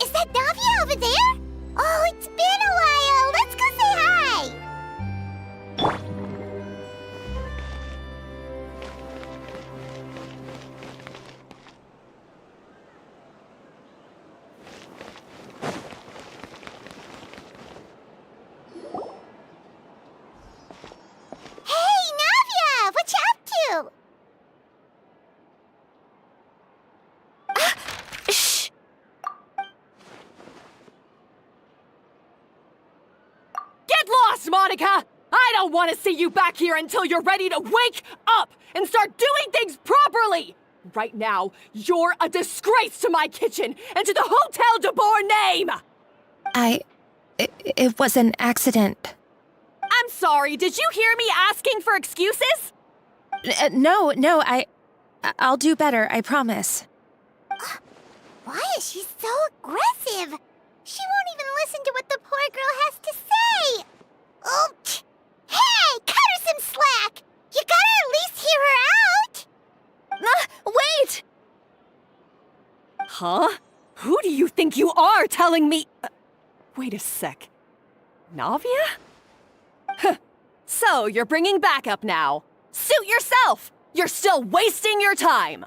Is that Navia over there? Oh, it's been a while. Let's go say hi. Hey, Navia! What you up to? Shh! Get lost, Monica! I don't want to see you back here until you're ready to wake up and start doing things properly! Right now, you're a disgrace to my kitchen and to the Hotel de Boer name! It was an accident. I'm sorry, did you hear me asking for excuses? No, I'll do better, I promise. Why is she so aggressive? She won't even listen to what the poor girl has to say. Oh, hey, cut her some slack. You gotta at least hear her out. Wait! Huh? Who do you think you are telling me? Wait a sec. Navia? Huh. So, you're bringing backup now. Suit yourself! You're still wasting your time!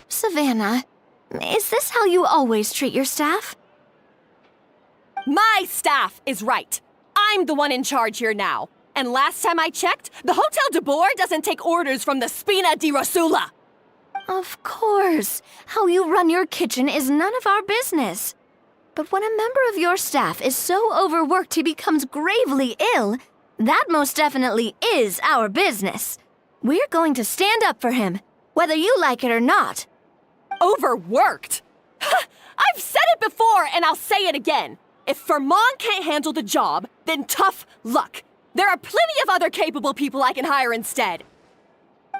Savannah, is this how you always treat your staff? My staff is right. I'm the one in charge here now. And last time I checked, the Hotel de Boer doesn't take orders from the Spina di Rosula. Of course. How you run your kitchen is none of our business. But when a member of your staff is so overworked he becomes gravely ill, that most definitely is our business. We're going to stand up for him, whether you like it or not. Overworked? I've said it before and I'll say it again. If Vermont can't handle the job, then tough luck. There are plenty of other capable people I can hire instead.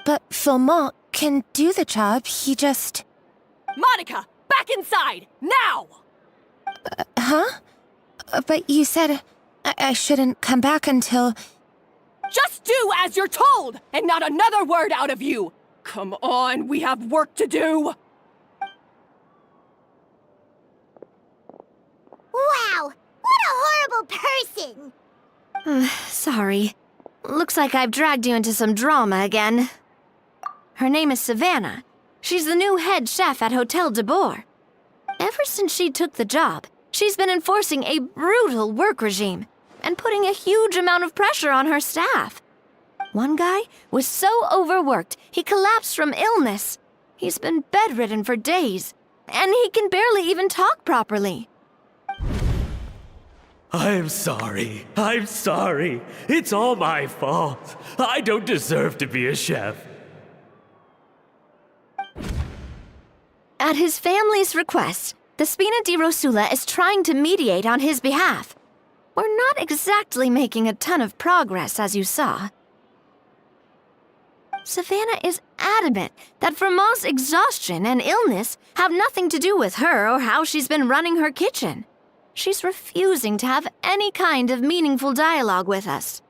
But Philmont can do the job, he just... Monica, back inside, now! Huh? But you said I shouldn't come back until... Just do as you're told, and not another word out of you! Come on, we have work to do! Wow, what a horrible person. Sorry. Looks like I've dragged you into some drama again. Her name is Savannah. She's the new head chef at Hotel de Boer. Ever since she took the job, she's been enforcing a brutal work regime and putting a huge amount of pressure on her staff. One guy was so overworked, he collapsed from illness. He's been bedridden for days, and he can barely even talk properly. I'm sorry. It's all my fault. I don't deserve to be a chef. At his family's request, the Spina di Rosula is trying to mediate on his behalf. We're not exactly making a ton of progress, as you saw. Savannah is adamant that Vermont's exhaustion and illness have nothing to do with her or how she's been running her kitchen. She's refusing to have any kind of meaningful dialogue with us.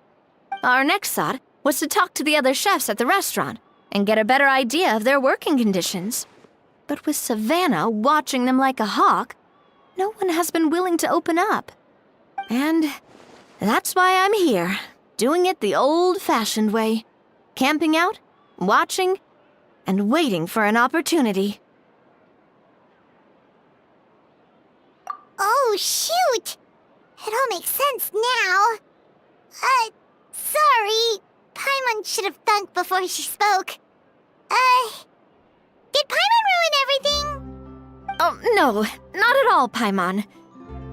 Our next thought was to talk to the other chefs at the restaurant and get a better idea of their working conditions. But with Savannah watching them like a hawk, no one has been willing to open up. And that's why I'm here, doing it the old-fashioned way. Camping out, watching, and waiting for an opportunity. Oh, shoot! It all makes sense now. Sorry. Paimon should have thunk before she spoke. Did Paimon ruin everything? Oh, no, not at all, Paimon.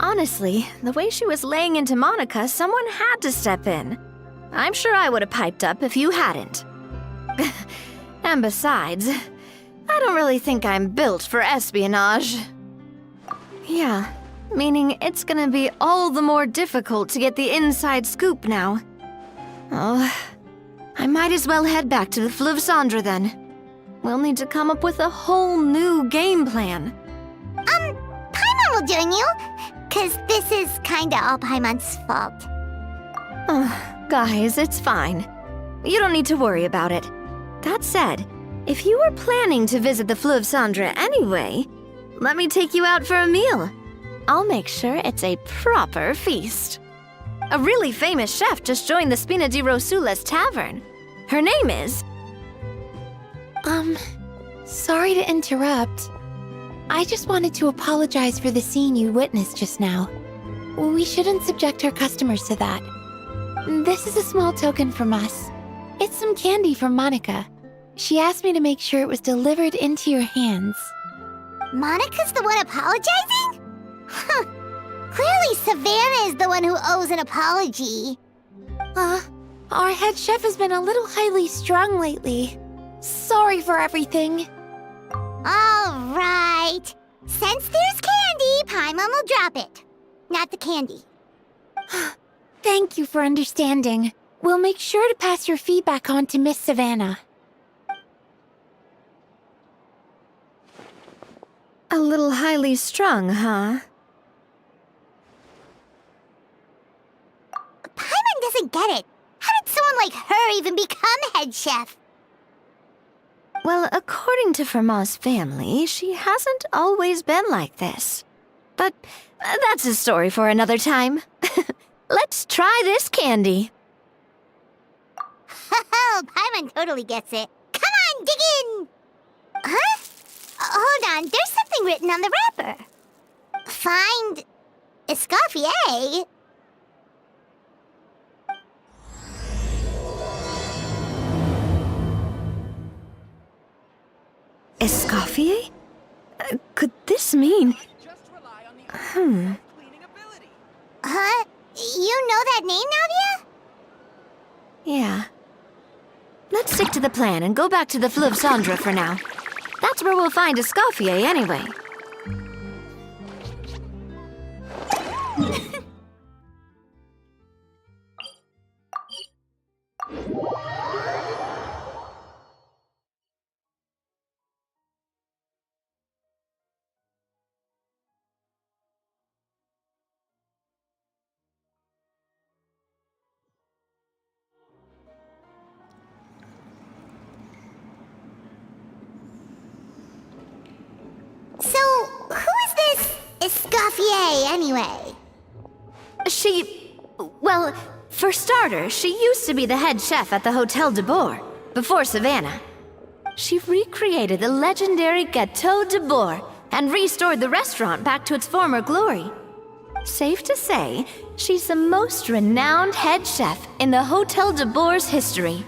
Honestly, the way she was laying into Monica, someone had to step in. I'm sure I would have piped up if you hadn't. And besides, I don't really think I'm built for espionage. Yeah, meaning it's gonna be all the more difficult to get the inside scoop now. Oh, I might as well head back to the Fleuve Cendre then. We'll need to come up with a whole new game plan. Paimon will join you, 'cause this is kinda all Paimon's fault. Oh, guys, it's fine. You don't need to worry about it. That said, if you were planning to visit the Fleuve Cendre anyway, let me take you out for a meal. I'll make sure it's a proper feast. A really famous chef just joined the Spina di Rosule's tavern. Her name is... Sorry to interrupt. I just wanted to apologize for the scene you witnessed just now. We shouldn't subject our customers to that. This is a small token from us. It's some candy from Monica. She asked me to make sure it was delivered into your hands. Monica's the one apologizing? Huh. Clearly Savannah is the one who owes an apology. Our head chef has been a little highly strung lately. Sorry for everything. All right. Since there's candy, Paimon will drop it. Not the candy. Thank you for understanding. We'll make sure to pass your feedback on to Miss Savannah. A little highly strung, huh? Paimon doesn't get it. How did someone like her even become head chef? Well, according to Fermat's family, she hasn't always been like this. But that's a story for another time. Let's try this candy. Oh, Paimon totally gets it. Come on, dig in! Huh? Hold on, there's something written on the wrapper. Find... Escoffier? Escoffier? Could this mean... Huh? You know that name, Navia? Yeah. Let's stick to the plan and go back to the Fleuve Cendre for now. That's where we'll find Escoffier anyway. So, who is this Escoffier, anyway? Well, for starters, she used to be the head chef at the Hotel de Bourg, before Savannah. She recreated the legendary Gâteau de Bourg and restored the restaurant back to its former glory. Safe to say, she's the most renowned head chef in the Hotel de Bourg's history,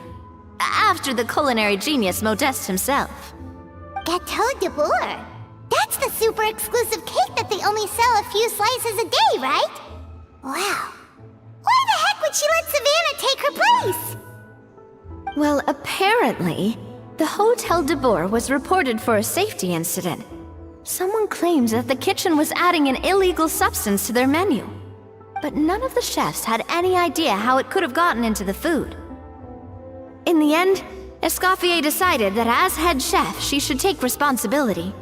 after the culinary genius Modeste himself. Gâteau de Bourg? That's the super exclusive cake that they only sell a few slices a day, right? Wow. Why the heck would she let Savannah take her place? Well, apparently, the Hotel de Bourg was reported for a safety incident. Someone claimed that the kitchen was adding an illegal substance to their menu. But none of the chefs had any idea how it could have gotten into the food. In the end, Escoffier decided that as head chef, she should take responsibility.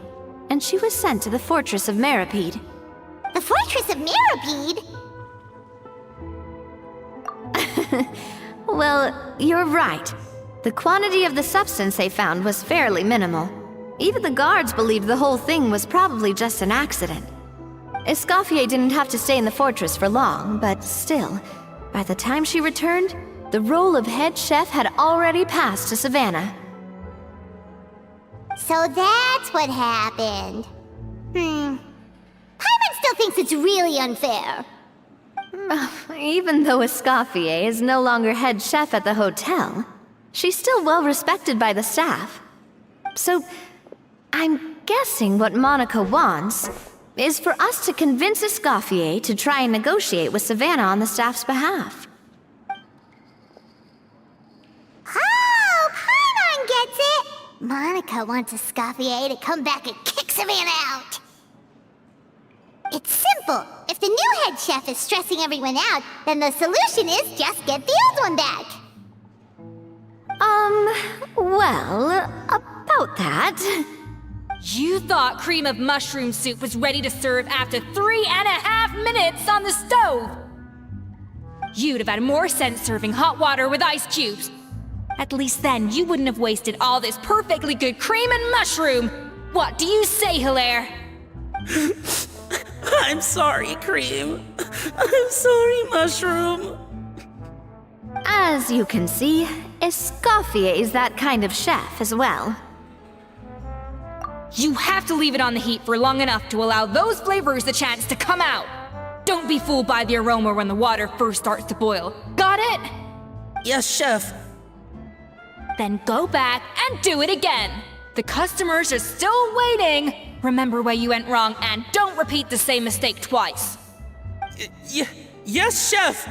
And she was sent to the fortress of Meripede. The Fortress of Meripede? Well, you're right. The quantity of the substance they found was fairly minimal. Even the guards believed the whole thing was probably just an accident. Escoffier didn't have to stay in the fortress for long, but still, by the time she returned, the role of head chef had already passed to Savannah. So that's what happened. Paimon still thinks it's really unfair. Even though Escoffier is no longer head chef at the hotel, she's still well respected by the staff. So, I'm guessing what Monica wants is for us to convince Escoffier to try and negotiate with Savannah on the staff's behalf. Oh, Paimon gets it! Monica wants Escoffier to come back and kick Savannah out. It's simple. simple. If the new head chef is stressing everyone out, then the solution is just get the old one back. Well, about that. You thought cream of mushroom soup was ready to serve after 3.5 minutes on the stove. You'd have had more sense serving hot water with ice cubes. At least then you wouldn't have wasted all this perfectly good cream and mushroom. What do you say, Hilaire? I'm sorry, Cream. I'm sorry, Mushroom. As you can see, Escoffier's that kind of chef as well. You have to leave it on the heat for long enough to allow those flavors the chance to come out. Don't be fooled by the aroma when the water first starts to boil. Got it? Yes, Chef. Then go back and do it again. The customers are still waiting. Remember where you went wrong and don't repeat the same mistake twice. Yes, Chef.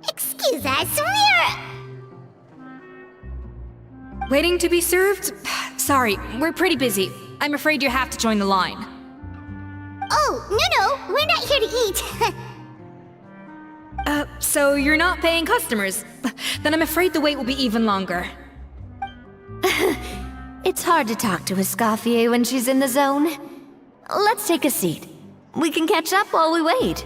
Excuse us, Waiting to be served? Sorry, we're pretty busy. I'm afraid you have to join the line. Oh, no, we're not here to eat. So you're not paying customers? Then I'm afraid the wait will be even longer. It's hard to talk to Escoffier when she's in the zone. Let's take a seat. We can catch up while we wait.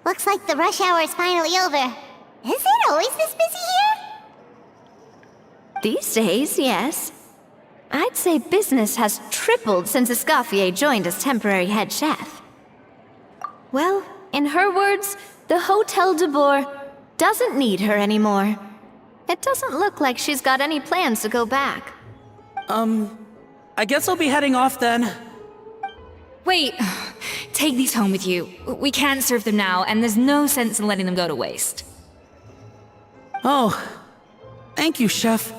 Looks like the rush hour is finally over. Is it always this busy here? These days, yes. I'd say business has tripled since Escoffier joined as temporary head chef. Well, in her words, the Hotel de Boer doesn't need her anymore. It doesn't look like she's got any plans to go back. I guess I'll be heading off then. Wait, take these home with you. We can't serve them now, and there's no sense in letting them go to waste. Oh, thank you, Chef.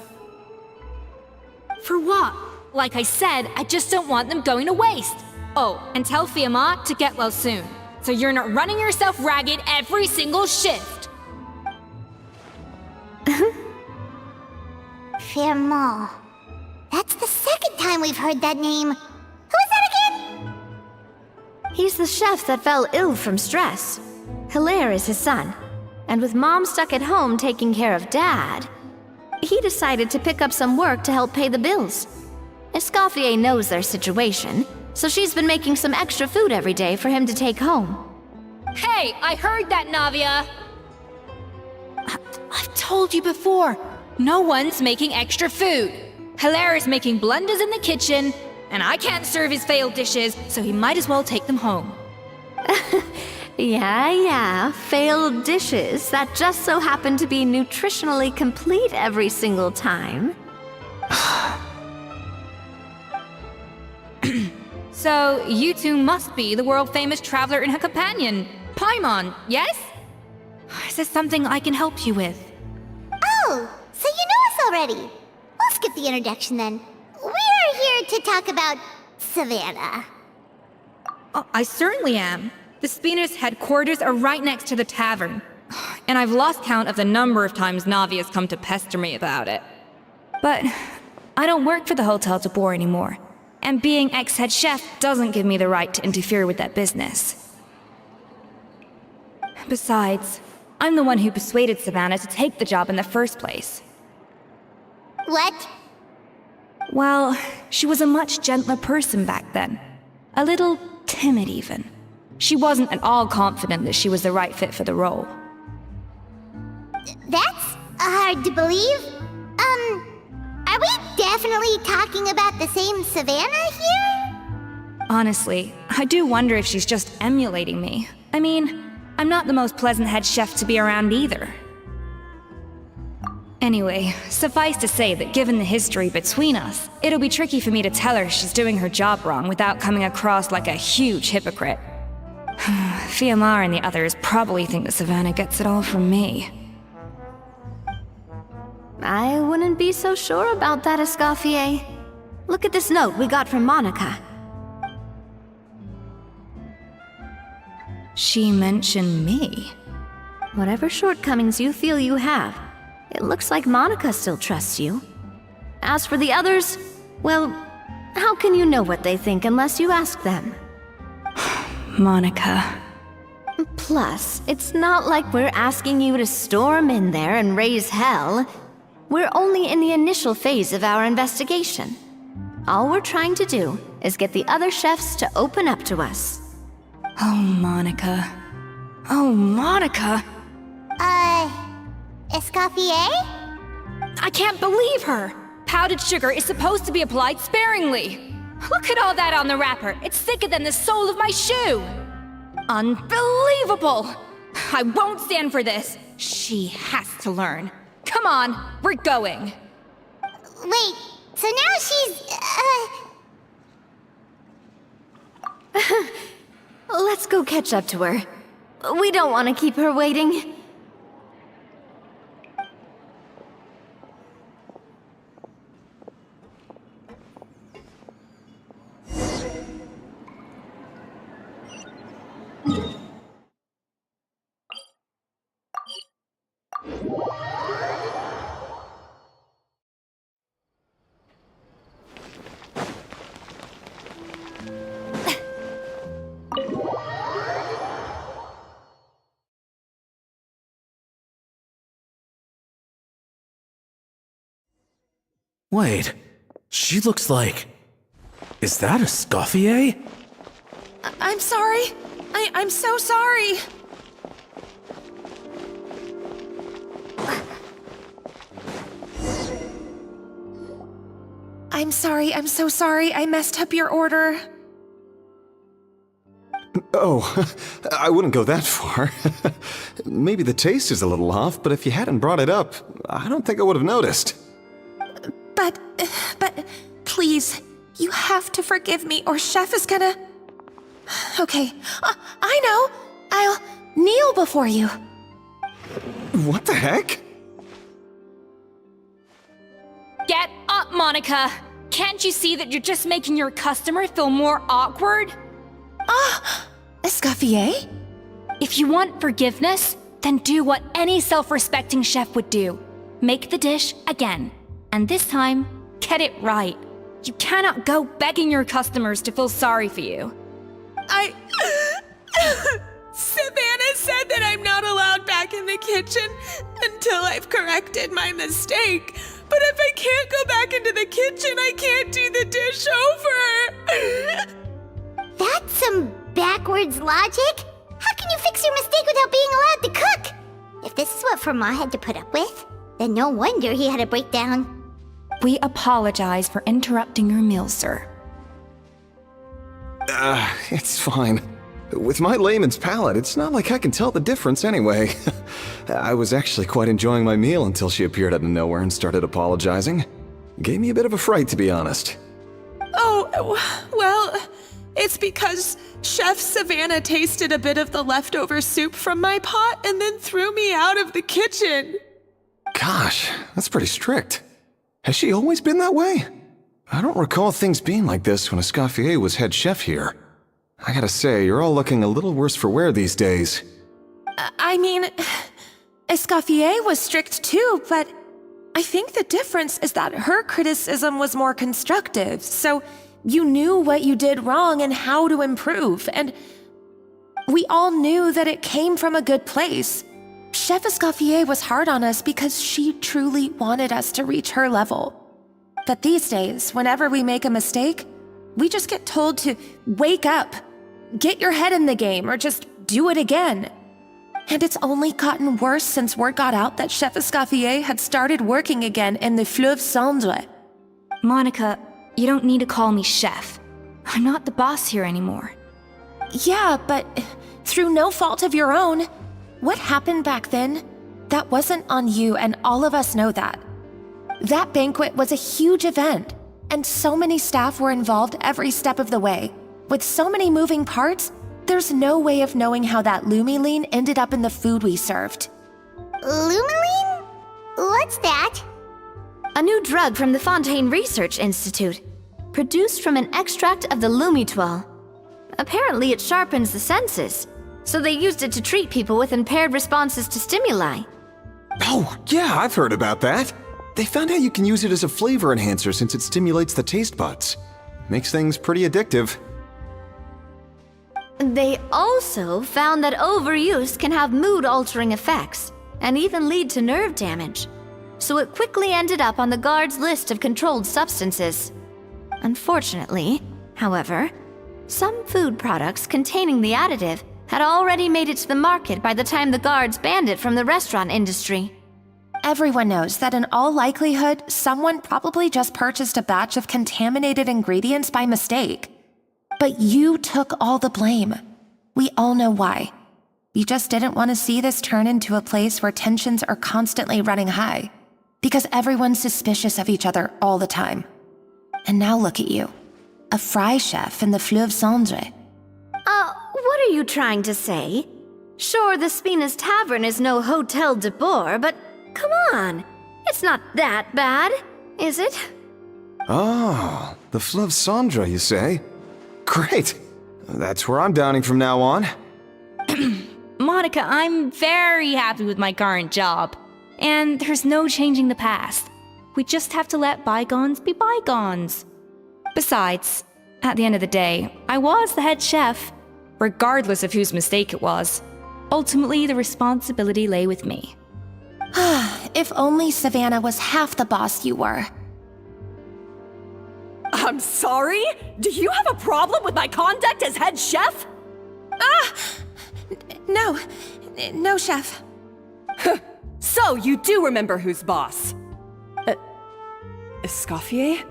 For what? Like I said, I just don't want them going to waste. Oh, and tell Fiamma to get well soon, so you're not running yourself ragged every single shift. Fiamma. That's the second time we've heard that name. Who is that again? He's the chef that fell ill from stress. Hilaire is his son. And with Mom stuck at home taking care of Dad, he decided to pick up some work to help pay the bills. Escoffier knows their situation, so she's been making some extra food every day for him to take home. Hey, I heard that, Navia! I've told you before, no one's making extra food. Hilaire is making blunders in the kitchen, and I can't serve his failed dishes, so he might as well take them home. Yeah, failed dishes that just so happen to be nutritionally complete every single time. So, you two must be the world-famous traveler and her companion, Paimon, yes? Is there something I can help you with? Oh, so you know us already. We'll skip the introduction then. We're here to talk about Savannah. Oh, I certainly am. The Spina's headquarters are right next to the tavern. And I've lost count of the number of times Navi has come to pester me about it. But I don't work for the Hotel de Boer anymore. And being ex-head chef doesn't give me the right to interfere with that business. Besides, I'm the one who persuaded Savannah to take the job in the first place. What? Well, she was a much gentler person back then. A little timid, even. She wasn't at all confident that she was the right fit for the role. That's hard to believe. Are we definitely talking about the same Savannah here? Honestly, I do wonder if she's just emulating me. I mean, I'm not the most pleasant head chef to be around either. Anyway, suffice to say that given the history between us, it'll be tricky for me to tell her she's doing her job wrong without coming across like a huge hypocrite. Fiamar and the others probably think that Savannah gets it all from me. I wouldn't be so sure about that, Escoffier. Look at this note we got from Monica. She mentioned me. Whatever shortcomings you feel you have, it looks like Monica still trusts you. As for the others, well, how can you know what they think unless you ask them? Monica. Plus, it's not like we're asking you to storm in there and raise hell. We're only in the initial phase of our investigation. All we're trying to do is get the other chefs to open up to us. Oh, Monica. Oh, Monica! Escoffier? I can't believe her! Powdered sugar is supposed to be applied sparingly. Look at all that on the wrapper. It's thicker than the sole of my shoe. Unbelievable! I won't stand for this. She has to learn. Come on, we're going. Wait, so now she's, Let's go catch up to her. We don't want to keep her waiting. Wait, she looks like... Is that Escoffier? I'm sorry. I'm so sorry. I'm sorry, I'm so sorry. I messed up your order. Oh, I wouldn't go that far. Maybe the taste is a little off, but if you hadn't brought it up, I don't think I would have noticed. But, please, you have to forgive me or Chef is gonna... Okay, I know. I'll kneel before you. What the heck? Get up, Monica! Can't you see that you're just making your customer feel more awkward? Escoffier? If you want forgiveness, then do what any self-respecting chef would do. Make the dish again. And this time, get it right. You cannot go begging your customers to feel sorry for you. Savannah said that I'm not allowed back in the kitchen until I've corrected my mistake. But if I can't go back into the kitchen, I can't do the dish over. That's some backwards logic. How can you fix your mistake without being allowed to cook? If this is what Fermat had to put up with, then no wonder he had a breakdown. We apologize for interrupting your meal, sir. It's fine. With my layman's palate, it's not like I can tell the difference anyway. I was actually quite enjoying my meal until she appeared out of nowhere and started apologizing. Gave me a bit of a fright, to be honest. Oh, well, it's because Chef Savannah tasted a bit of the leftover soup from my pot and then threw me out of the kitchen. Gosh, that's pretty strict. Has she always been that way? I don't recall things being like this when Escoffier was head chef here. I gotta say, you're all looking a little worse for wear these days. I mean, Escoffier was strict too, but I think the difference is that her criticism was more constructive, so you knew what you did wrong and how to improve, and we all knew that it came from a good place. Chef Escoffier was hard on us because she truly wanted us to reach her level. But these days, whenever we make a mistake, we just get told to wake up, get your head in the game, or just do it again. And it's only gotten worse since word got out that Chef Escoffier had started working again in the Fleuve Cendre. Monica, you don't need to call me chef. I'm not the boss here anymore. Yeah, but through no fault of your own, what happened back then, that wasn't on you, and all of us know that. That banquet was a huge event, and so many staff were involved every step of the way. With so many moving parts, there's no way of knowing how that lumiline ended up in the food we served. Lumiline? What's that? A new drug from the Fontaine Research Institute, produced from an extract of the lumitwal. Apparently it sharpens the senses, so they used it to treat people with impaired responses to stimuli. Oh, yeah, I've heard about that. They found out you can use it as a flavor enhancer since it stimulates the taste buds. Makes things pretty addictive. They also found that overuse can have mood-altering effects, and even lead to nerve damage. So it quickly ended up on the guards' list of controlled substances. Unfortunately, however, some food products containing the additive had already made it to the market by the time the guards banned it from the restaurant industry. Everyone knows that in all likelihood, someone probably just purchased a batch of contaminated ingredients by mistake. But you took all the blame. We all know why. You just didn't want to see this turn into a place where tensions are constantly running high, because everyone's suspicious of each other all the time. And now look at you, a fry chef in the Fleuve Cendre. What are you trying to say? Sure, the Spina's Tavern is no Hotel de Boer, but come on, it's not that bad, is it? Oh, the Fleuve Cendre, you say? Great. That's where I'm dining from now on. Monica, I'm very happy with my current job. And there's no changing the past. We just have to let bygones be bygones. Besides, at the end of the day, I was the head chef, regardless of whose mistake it was. Ultimately, the responsibility lay with me. If only Savannah was half the boss you were. I'm sorry? Do you have a problem with my conduct as head chef? No, chef. So, you do remember who's boss? Escoffier?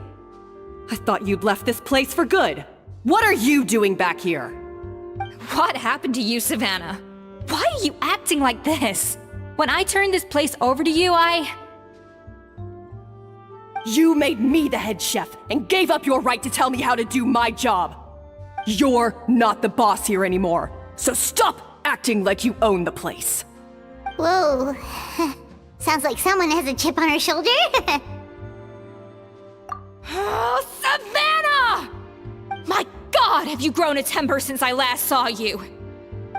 I thought you'd left this place for good. What are you doing back here? What happened to you, Savannah? Why are you acting like this? When I turned this place over to you, You made me the head chef and gave up your right to tell me how to do my job. You're not the boss here anymore, so stop acting like you own the place. Whoa. Sounds like someone has a chip on her shoulder. Oh, Savannah! My God, have you grown a temper since I last saw you?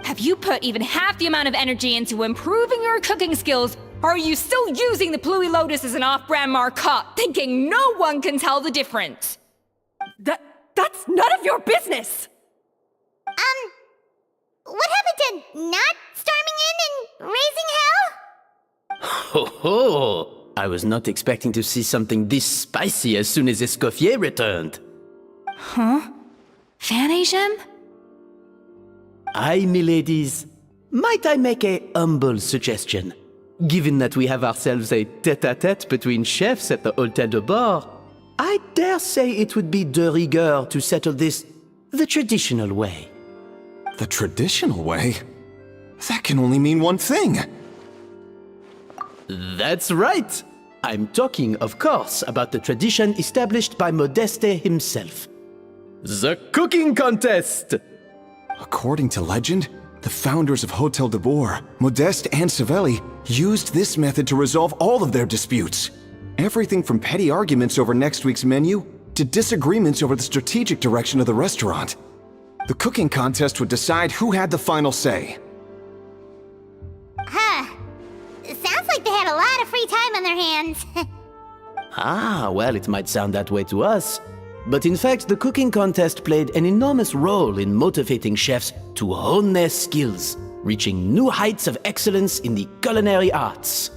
Have you put even half the amount of energy into improving your cooking skills, or are you still using the Pluie Lotus as an off-brand marcotte, thinking no one can tell the difference? That's none of your business! What happened to not storming in and raising hell? Ho ho! I was not expecting to see something this spicy as soon as Escoffier returned. Huh? Fan Agem? Aye, miladies. Might I make a humble suggestion? Given that we have ourselves a tête-à-tête between chefs at the Hôtel de Bord, I dare say it would be de rigueur to settle this the traditional way. The traditional way? That can only mean one thing. That's right! I'm talking, of course, about the tradition established by Modeste himself. The cooking contest! According to legend, the founders of Hotel de Boer, Modeste and Savelli, used this method to resolve all of their disputes. Everything from petty arguments over next week's menu to disagreements over the strategic direction of the restaurant. The cooking contest would decide who had the final say. Sounds like they had a lot of free time on their hands. Ah, well, it might sound that way to us. But in fact, the cooking contest played an enormous role in motivating chefs to hone their skills, reaching new heights of excellence in the culinary arts.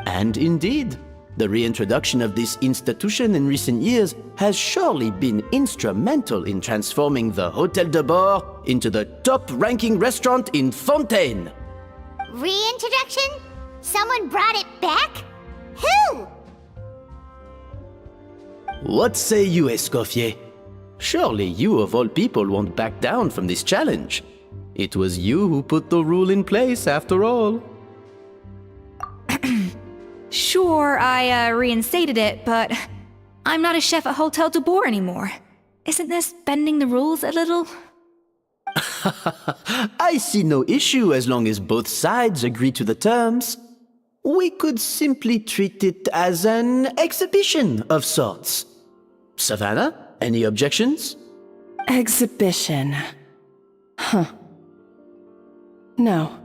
And indeed, the reintroduction of this institution in recent years has surely been instrumental in transforming the Hôtel de Bord into the top-ranking restaurant in Fontaine. Reintroduction? Someone brought it back? Who? What say you, Escoffier? Surely you of all people won't back down from this challenge. It was you who put the rule in place, after all. Sure, I reinstated it, but I'm not a chef at Hotel de Boer anymore. Isn't this bending the rules a little? I see no issue as long as both sides agree to the terms. We could simply treat it as an exhibition of sorts. Savannah, any objections? Exhibition. Huh. No.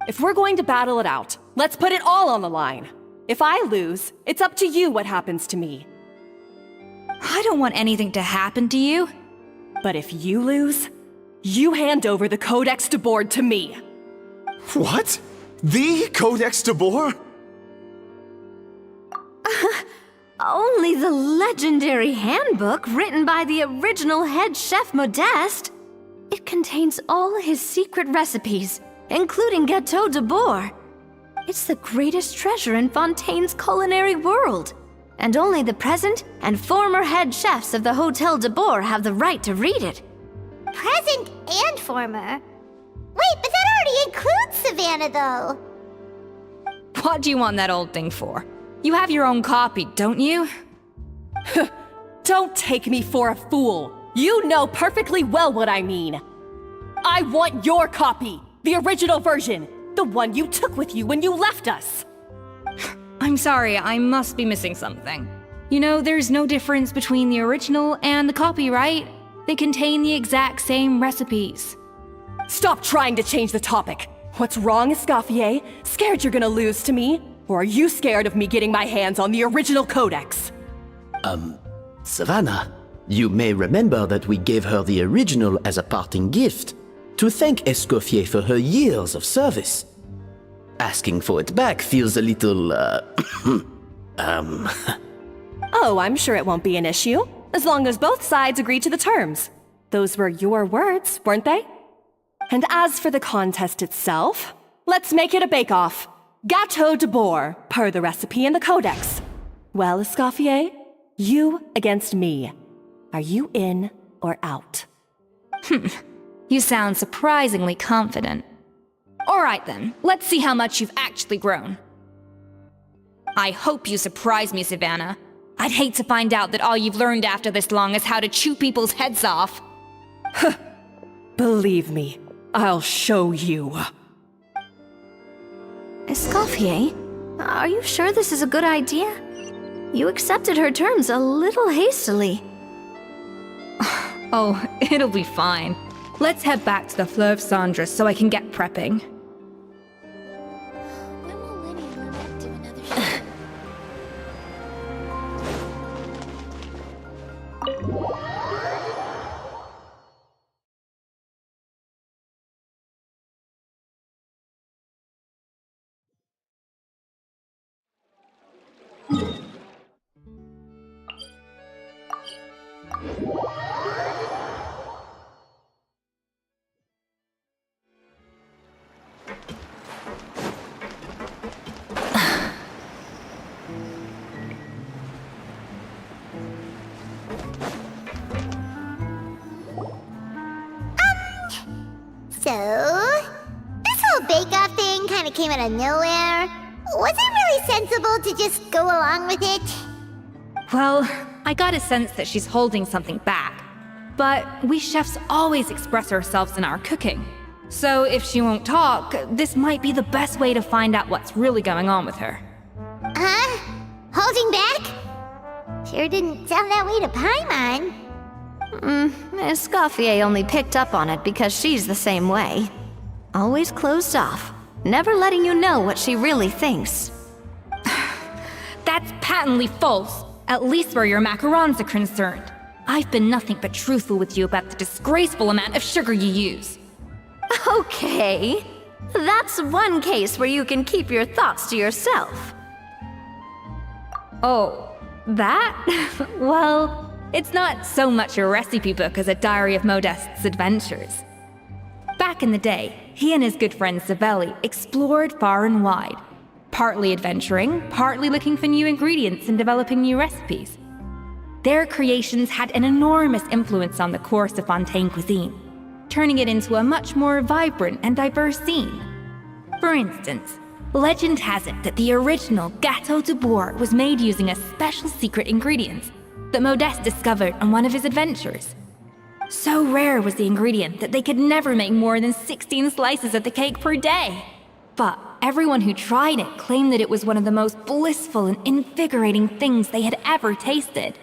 If we're going to battle it out, let's put it all on the line. If I lose, it's up to you what happens to me. I don't want anything to happen to you. But if you lose, you hand over the Codex de Board to me. What? The Codex de Boer? Only the legendary handbook written by the original head chef Modeste. It contains all his secret recipes, including Gâteau de Boer. It's the greatest treasure in Fontaine's culinary world. And only the present and former head chefs of the Hotel de Boer have the right to read it. Present and former. Wait, but that already includes Savannah, though. What do you want that old thing for? You have your own copy, don't you? Don't take me for a fool. You know perfectly well what I mean. I want your copy, the original version, the one you took with you when you left us. I'm sorry, I must be missing something. You know, there's no difference between the original and the copy, right? They contain the exact same recipes. Stop trying to change the topic. What's wrong, Escoffier? Scared you're gonna lose to me? Or are you scared of me getting my hands on the original Codex? Savannah, you may remember that we gave her the original as a parting gift to thank Escoffier for her years of service. Asking for it back feels a little, Oh, I'm sure it won't be an issue, as long as both sides agree to the terms. Those were your words, weren't they? And as for the contest itself, let's make it a bake-off. Gâteau de Boer, per the recipe in the Codex. Well, Escoffier, you against me. Are you in or out? You sound surprisingly confident. All right then, let's see how much you've actually grown. I hope you surprise me, Savannah. I'd hate to find out that all you've learned after this long is how to chew people's heads off. Believe me, I'll show you. Escoffier, are you sure this is a good idea? You accepted her terms a little hastily. Oh, it'll be fine. Let's head back to the Fleuve Cendres so I can get prepping. When will Winnie and Lynette do another show? So, this whole bake-off thing kind of came out of nowhere. Was it really sensible to just go along with it? Well, I got a sense that she's holding something back. But we chefs always express ourselves in our cooking. So if she won't talk, this might be the best way to find out what's really going on with her. Huh? Holding back? Sure didn't sound that way to Paimon. Escoffier only picked up on it because she's the same way. Always closed off, never letting you know what she really thinks. That's patently false, at least where your macarons are concerned. I've been nothing but truthful with you about the disgraceful amount of sugar you use. Okay, that's one case where you can keep your thoughts to yourself. Oh, that? Well, it's not so much a recipe book as a diary of Modeste's adventures. Back in the day, he and his good friend Savelli explored far and wide, partly adventuring, partly looking for new ingredients and developing new recipes. Their creations had an enormous influence on the course of Fontaine cuisine, turning it into a much more vibrant and diverse scene. For instance, legend has it that the original Gâteau de Boer was made using a special secret ingredient that Modeste discovered on one of his adventures. So rare was the ingredient that they could never make more than 16 slices of the cake per day. But everyone who tried it claimed that it was one of the most blissful and invigorating things they had ever tasted.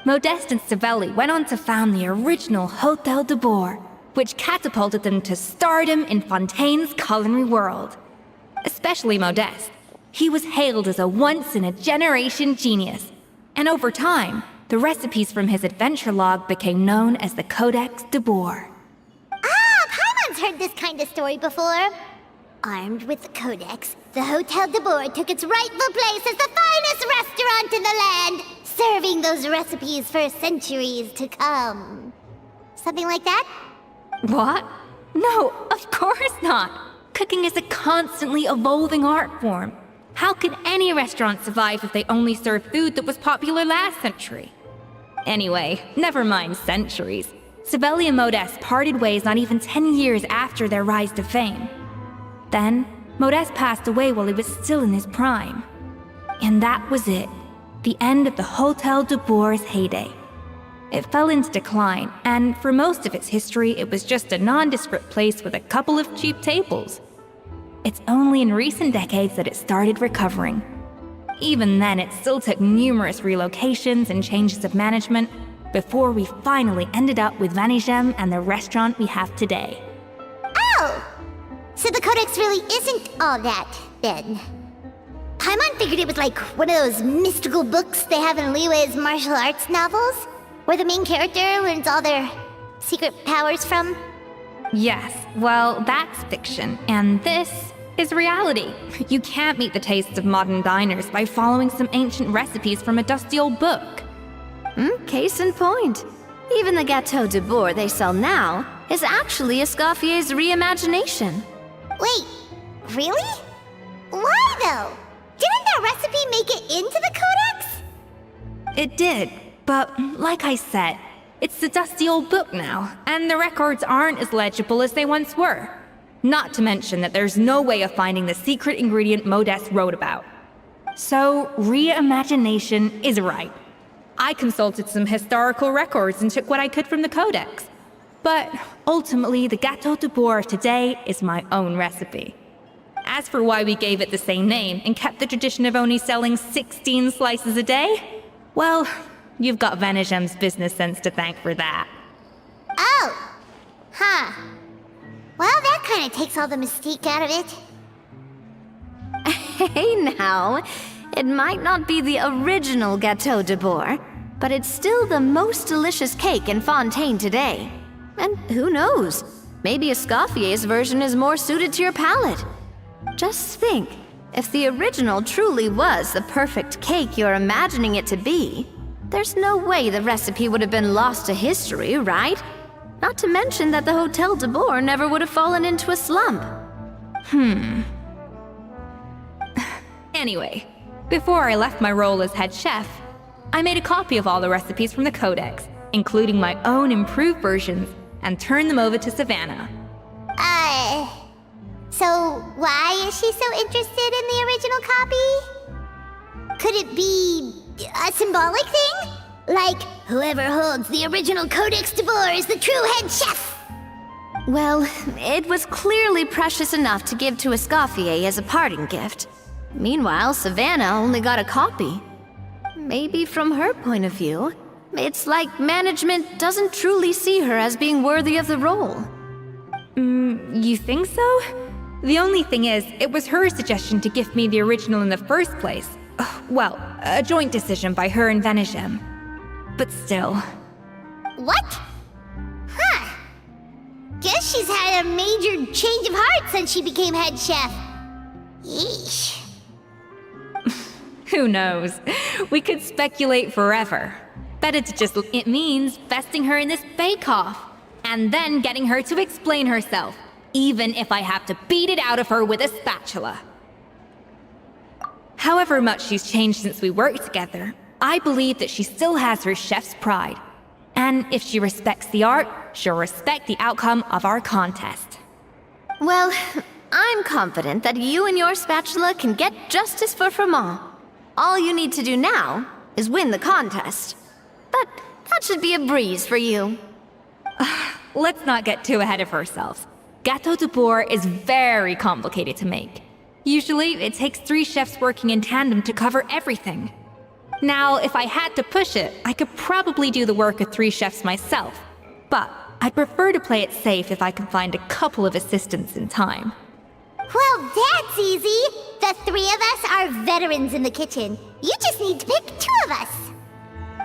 Modeste and Savelli went on to found the original Hotel de Boer, which catapulted them to stardom in Fontaine's culinary world. Especially Modeste. He was hailed as a once-in-a-generation genius, and over time, the recipes from his adventure log became known as the Codex de Boer. Ah, Paimon's heard this kind of story before. Armed with the Codex, the Hotel de Boer took its rightful place as the finest restaurant in the land, serving those recipes for centuries to come. Something like that? What? No, of course not. Cooking is a constantly evolving art form. How could any restaurant survive if they only served food that was popular last century? Anyway, never mind centuries. Savelli and Modeste parted ways not even 10 years after their rise to fame. Then, Modeste passed away while he was still in his prime. And that was it. The end of the Hotel de Boer's heyday. It fell into decline, and for most of its history, it was just a nondescript place with a couple of cheap tables. It's only in recent decades that it started recovering. Even then, it still took numerous relocations and changes of management before we finally ended up with Vanigem and the restaurant we have today. Oh! So the Codex really isn't all that, then. Paimon figured it was like one of those mystical books they have in Liwei's martial arts novels, where the main character learns all their secret powers from. Yes, well, that's fiction, and this is reality. You can't meet the tastes of modern diners by following some ancient recipes from a dusty old book. Case in point. Even the Gâteau de Boer they sell now is actually Escoffier's reimagination. Wait, really? Why though? Didn't that recipe make it into the Codex? It did, but like I said, it's a dusty old book now, and the records aren't as legible as they once were. Not to mention that there's no way of finding the secret ingredient Modeste wrote about. So, reimagination is right. I consulted some historical records and took what I could from the Codex. But ultimately, the Gâteau de Boer of today is my own recipe. As for why we gave it the same name and kept the tradition of only selling 16 slices a day, well, you've got Vanigem's business sense to thank for that. Oh! Huh. Well, that kind of takes all the mystique out of it. Hey now, it might not be the original Gâteau de Boer, but it's still the most delicious cake in Fontaine today. And who knows, maybe Escoffier's version is more suited to your palate. Just think, if the original truly was the perfect cake you're imagining it to be, there's no way the recipe would have been lost to history, right? Not to mention that the Hotel de Boer never would have fallen into a slump. Anyway, before I left my role as head chef, I made a copy of all the recipes from the Codex, including my own improved versions, and turned them over to Savannah. So why is she so interested in the original copy? Could it be a symbolic thing? Like, whoever holds the original Codex de Boer is the true head chef? Well, it was clearly precious enough to give to Escoffier as a parting gift. Meanwhile, Savannah only got a copy. Maybe from her point of view, it's like management doesn't truly see her as being worthy of the role. You think so? The only thing is, it was her suggestion to gift me the original in the first place. Well, a joint decision by her and Vanigem. But still. What? Huh. Guess she's had a major change of heart since she became head chef. Yeesh. Who knows? We could speculate forever. Better to just... It means vesting her in this bake-off, and then getting her to explain herself, even if I have to beat it out of her with a spatula. However much she's changed since we worked together, I believe that she still has her chef's pride. And if she respects the art, she'll respect the outcome of our contest. Well, I'm confident that you and your spatula can get justice for Froment. All you need to do now is win the contest. But that should be a breeze for you. Let's not get too ahead of ourselves. Gâteau de bourg is very complicated to make. Usually, it takes 3 chefs working in tandem to cover everything. Now, if I had to push it, I could probably do the work of 3 chefs myself. But I'd prefer to play it safe if I can find a couple of assistants in time. Well, that's easy. The 3 of us are veterans in the kitchen. You just need to pick 2 of us.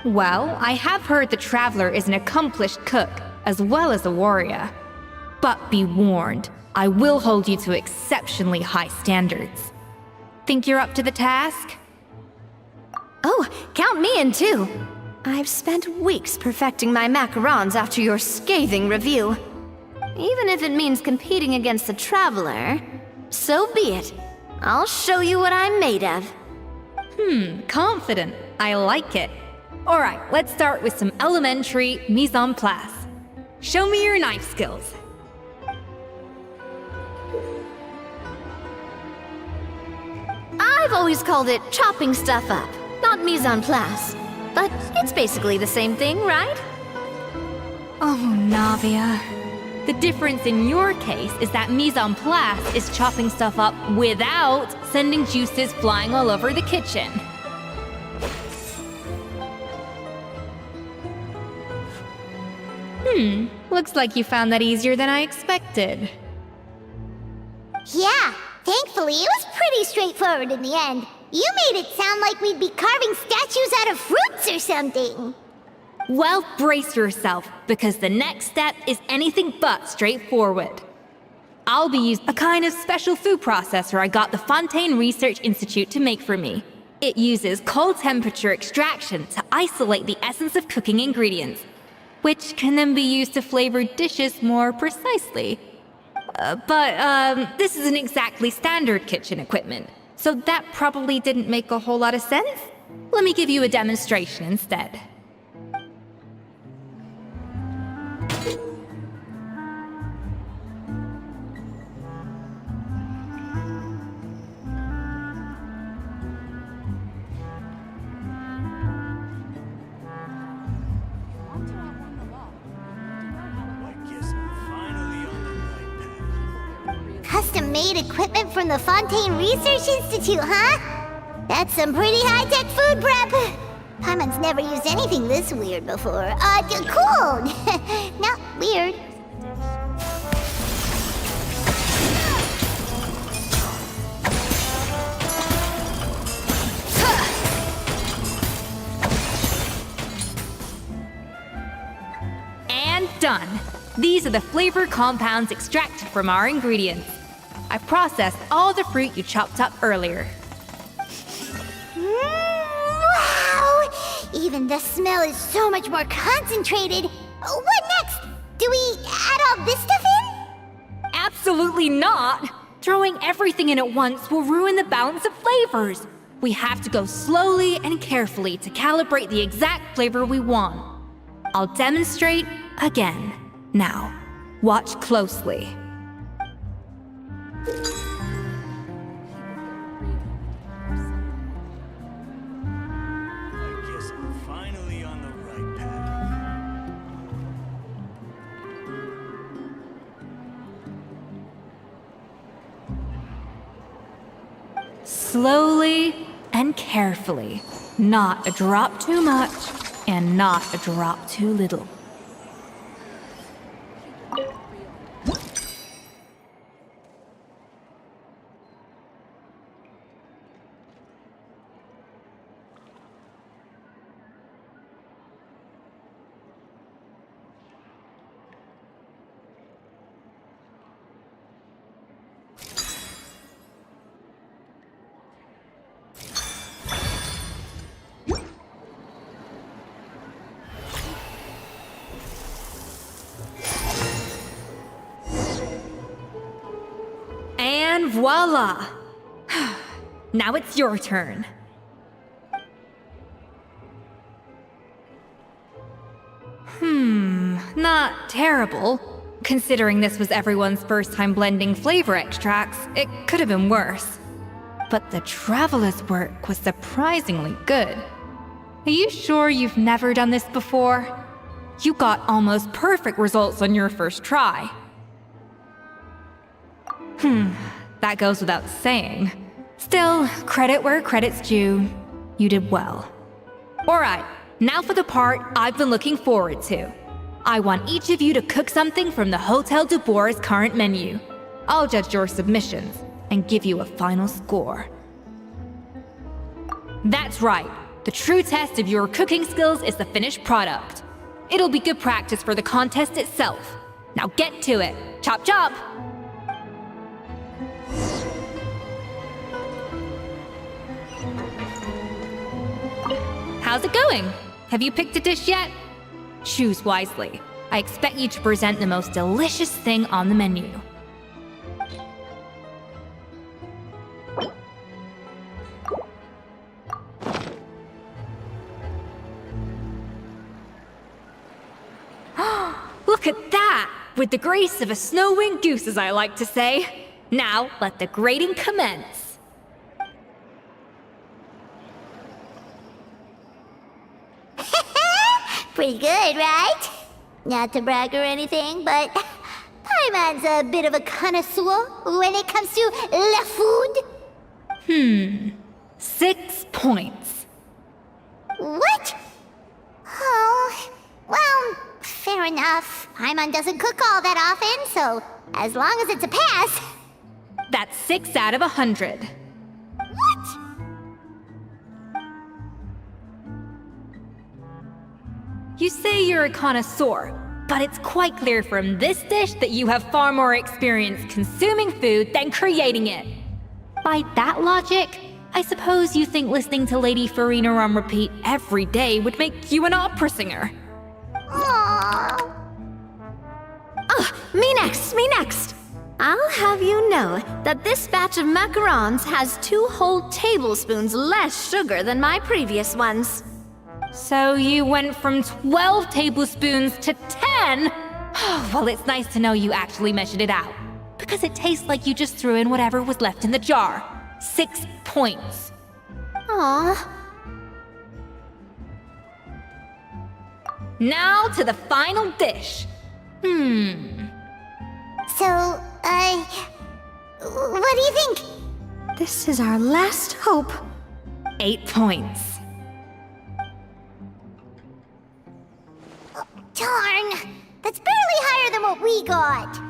Well, I have heard the Traveler is an accomplished cook, as well as a warrior. But be warned, I will hold you to exceptionally high standards. Think you're up to the task? Oh, count me in too. I've spent weeks perfecting my macarons after your scathing review. Even if it means competing against the Traveler, so be it. I'll show you what I'm made of. Confident. I like it. Alright, let's start with some elementary mise en place. Show me your knife skills. I've always called it chopping stuff up, not mise en place. But it's basically the same thing, right? Oh, Navia. The difference in your case is that mise en place is chopping stuff up without sending juices flying all over the kitchen. Looks like you found that easier than I expected. Yeah, thankfully it was pretty straightforward in the end. You made it sound like we'd be carving statues out of fruits or something. Well, brace yourself, because the next step is anything but straightforward. I'll be using a kind of special food processor I got the Fontaine Research Institute to make for me. It uses cold temperature extraction to isolate the essence of cooking ingredients, which can then be used to flavor dishes more precisely. But this isn't exactly standard kitchen equipment, so that probably didn't make a whole lot of sense. Let me give you a demonstration instead. Custom-made equipment from the Fontaine Research Institute, huh? That's some pretty high-tech food prep. Paimon's never used anything this weird before. Cool. Not weird. And done. These are the flavor compounds extracted from our ingredients. I processed all the fruit you chopped up earlier. Wow! Even the smell is so much more concentrated. What next? Do we add all this stuff in? Absolutely not! Throwing everything in at once will ruin the balance of flavors. We have to go slowly and carefully to calibrate the exact flavor we want. I'll demonstrate again. Now, watch closely. I guess I'm finally on the right path. Slowly and carefully. Not a drop too much, and not a drop too little. And voila! Now it's your turn. Not terrible. Considering this was everyone's first time blending flavor extracts, it could have been worse. But the Traveler's work was surprisingly good. Are you sure you've never done this before? You got almost perfect results on your first try. That goes without saying. Still, credit where credit's due. You did well. Alright, now for the part I've been looking forward to. I want each of you to cook something from the Hotel de Boer's current menu. I'll judge your submissions and give you a final score. That's right. The true test of your cooking skills is the finished product. It'll be good practice for the contest itself. Now get to it. Chop chop! How's it going? Have you picked a dish yet? Choose wisely. I expect you to present the most delicious thing on the menu. Look at that! With the grace of a snow-winged goose, as I like to say. Now, let the grating commence. Pretty good, right? Not to brag or anything, but Paimon's a bit of a connoisseur when it comes to la food. 6 points. What? Oh, well, fair enough. Paimon doesn't cook all that often, so as long as it's a pass. That's 6 out of 100. What? You say you're a connoisseur, but it's quite clear from this dish that you have far more experience consuming food than creating it. By that logic, I suppose you think listening to Lady Farina on repeat every day would make you an opera singer. Aww. Me next, me next! I'll have you know that this batch of macarons has 2 whole tablespoons less sugar than my previous ones. So you went from 12 tablespoons to 10? Well, it's nice to know you actually measured it out, because it tastes like you just threw in whatever was left in the jar. 6 points. Aw. Now to the final dish. So, what do you think? This is our last hope. 8 points. Darn, that's barely higher than what we got.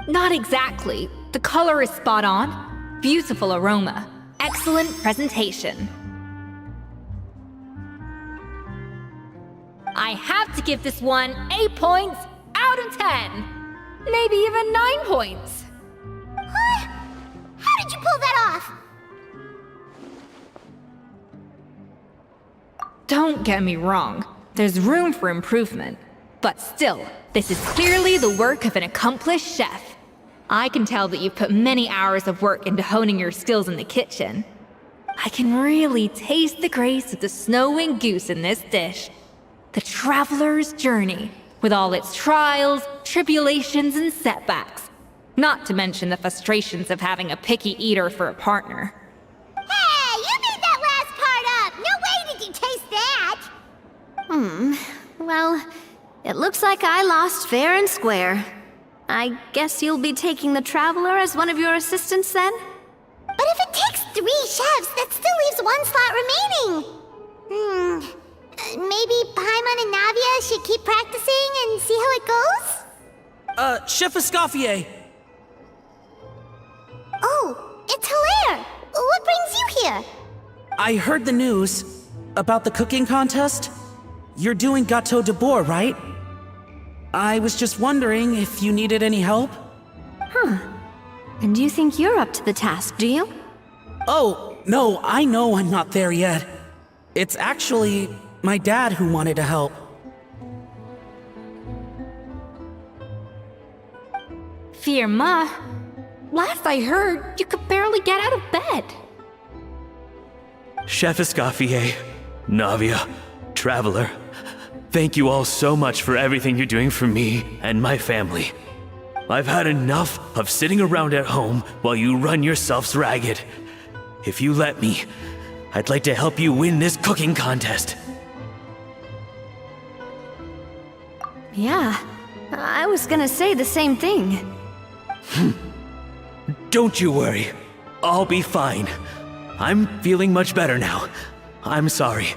Not exactly. The color is spot on. Beautiful aroma. Excellent presentation. I have to give this one 8 points out of 10. Maybe even 9 points. What? How did you pull that off? Don't get me wrong. There's room for improvement. But still, this is clearly the work of an accomplished chef. I can tell that you've put many hours of work into honing your skills in the kitchen. I can really taste the grace of the snow-winged goose in this dish. The traveler's journey, with all its trials, tribulations, and setbacks. Not to mention the frustrations of having a picky eater for a partner. Hey, you made that last part up! No way did you taste that! Well, it looks like I lost fair and square. I guess you'll be taking the Traveler as one of your assistants then? But if it takes 3 chefs, that still leaves 1 slot remaining. Maybe Paimon and Navia should keep practicing and see how it goes? Chef ESCOFFIER! Oh, it's Hilaire! What brings you here? I heard the news about the cooking contest. You're doing Gâteau de Boer, right? I was just wondering if you needed any help? And you think you're up to the task, do you? Oh, no, I know I'm not there yet. It's actually my dad who wanted to help. Firma, last I heard, you could barely get out of bed. Chef ESCOFFIER, Navia, Traveler, thank you all so much for everything you're doing for me and my family. I've had enough of sitting around at home while you run yourselves ragged. If you let me, I'd like to help you win this cooking contest. Yeah, I was gonna say the same thing. Don't you worry. I'll be fine. I'm feeling much better now. I'm sorry.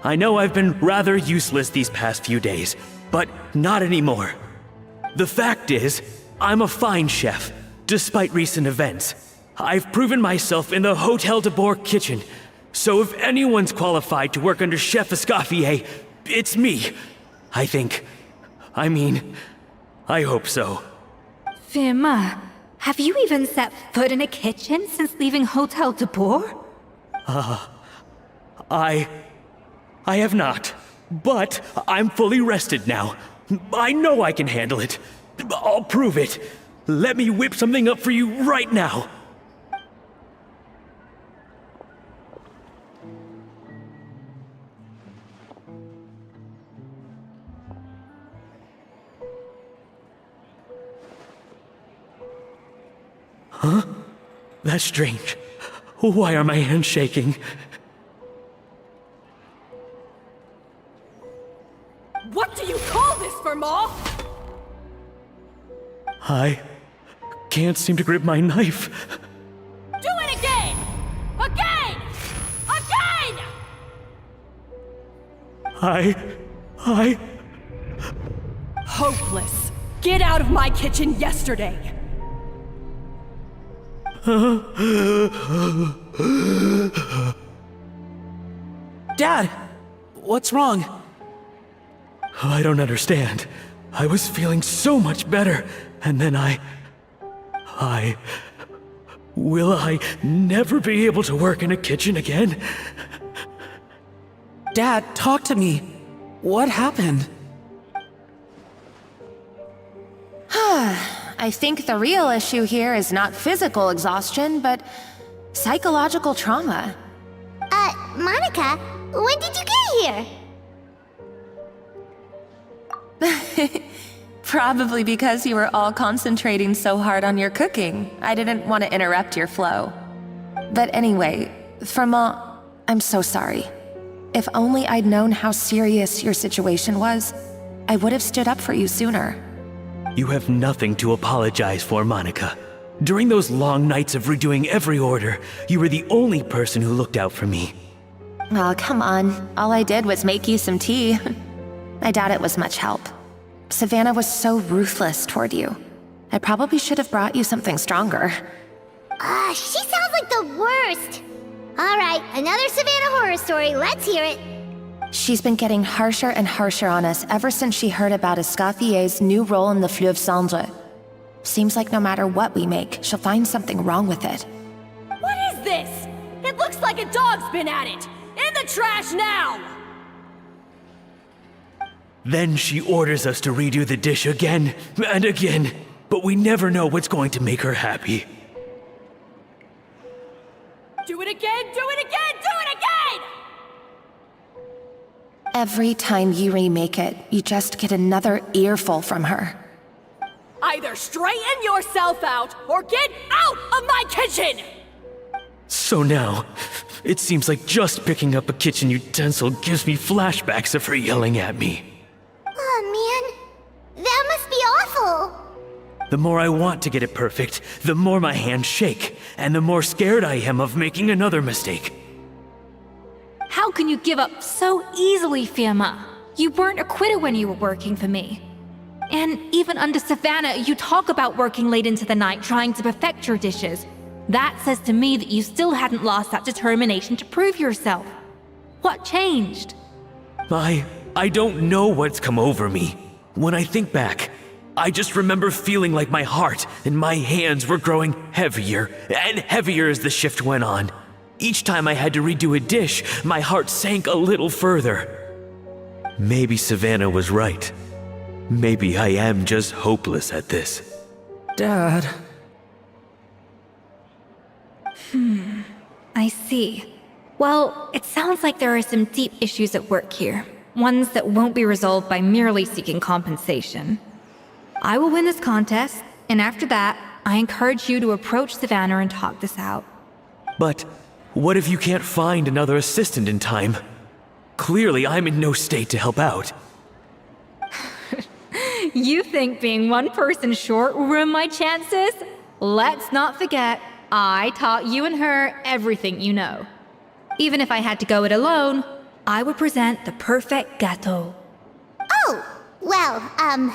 I know I've been rather useless these past few days, but not anymore. The fact is, I'm a fine chef, despite recent events. I've proven myself in the Hotel de Bourg kitchen, so if anyone's qualified to work under Chef Escoffier, it's me. I think. I mean, I hope so. Firma, have you even set foot in a kitchen since leaving Hotel de Bourg? I have not, but I'm fully rested now. I know I can handle it. I'll prove it. Let me whip something up for you right now. Huh? That's strange. Why are my hands shaking? What do you call this, Firma? I can't seem to grip my knife. Do it again! Again! Again! I... Hopeless. Get out of my kitchen yesterday. Dad, what's wrong? I don't understand. I was feeling so much better, and then Will I never be able to work in a kitchen again? Dad, talk to me. What happened? I think the real issue here is not physical exhaustion, but psychological trauma. Monica, when did you get here? Probably because you were all concentrating so hard on your cooking. I didn't want to interrupt your flow. But anyway, Firma, I'm so sorry. If only I'd known how serious your situation was, I would have stood up for you sooner. You have nothing to apologize for, Monica. During those long nights of redoing every order, you were the only person who looked out for me. Oh, come on. All I did was make you some tea. I doubt it was much help. Savannah was so ruthless toward you. I probably should have brought you something stronger. She sounds like the worst. All right, another Savannah horror story. Let's hear it. She's been getting harsher and harsher on us ever since she heard about Escoffier's new role in the Fleuve Cendre. Seems like no matter what we make, she'll find something wrong with it. What is this? It looks like a dog's been at it. In the trash now! Then she orders us to redo the dish again and again, but we never know what's going to make her happy. Do it again, do it again, do it again! Every time you remake it, you just get another earful from her. Either straighten yourself out or get out of my kitchen! So now, it seems like just picking up a kitchen utensil gives me flashbacks of her yelling at me. Oh man, that must be awful. The more I want to get it perfect, the more my hands shake, and the more scared I am of making another mistake. How can you give up so easily, Firma? You weren't a quitter when you were working for me. And even under Savannah, you talk about working late into the night trying to perfect your dishes. That says to me that you still hadn't lost that determination to prove yourself. What changed? I don't know what's come over me. When I think back, I just remember feeling like my heart and my hands were growing heavier and heavier as the shift went on. Each time I had to redo a dish, my heart sank a little further. Maybe Savannah was right. Maybe I am just hopeless at this. Dad. I see. Well, it sounds like there are some deep issues at work here. Ones that won't be resolved by merely seeking compensation. I will win this contest, and after that, I encourage you to approach Savannah and talk this out. But what if you can't find another assistant in time? Clearly, I'm in no state to help out. You think being one person short will ruin my chances? Let's not forget, I taught you and her everything you know. Even if I had to go it alone, I would present the perfect gâteau. Oh, well, Paimon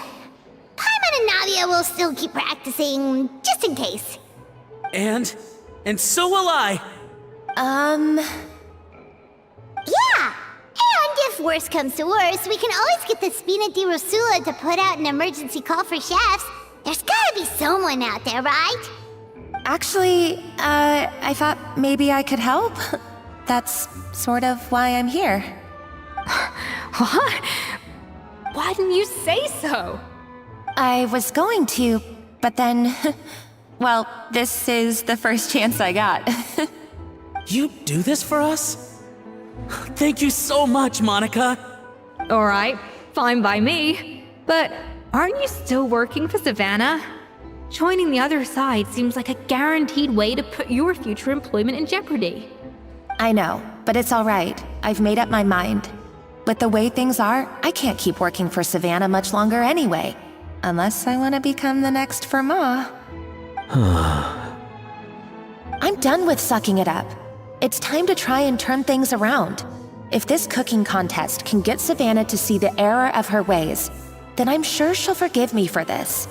and Navia will still keep practicing, just in case. And so will I. Yeah! And if worse comes to worse, we can always get the Spina di Rosula to put out an emergency call for chefs. There's gotta be someone out there, right? Actually, I thought maybe I could help. That's sort of why I'm here. What? Why didn't you say so? I was going to, but then... well, this is the first chance I got. You do this for us? Thank you so much, Monica. Alright, fine by me. But aren't you still working for Savannah? Joining the other side seems like a guaranteed way to put your future employment in jeopardy. I know, but it's all right. I've made up my mind. With the way things are, I can't keep working for Savannah much longer anyway. Unless I want to become the next Fermat. I'm done with sucking it up. It's time to try and turn things around. If this cooking contest can get Savannah to see the error of her ways, then I'm sure she'll forgive me for this.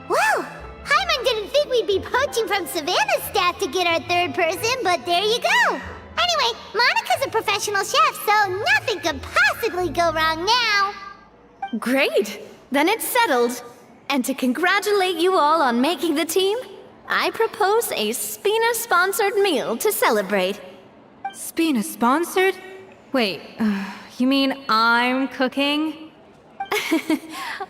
Well, Paimon didn't think we'd be poaching from Savannah's staff to get our third person, but there you go. Anyway, Monica's a professional chef, so nothing could possibly go wrong now. Great! Then it's settled. And to congratulate you all on making the team, I propose a Spina-sponsored meal to celebrate. Spina sponsored? Wait, you mean I'm cooking?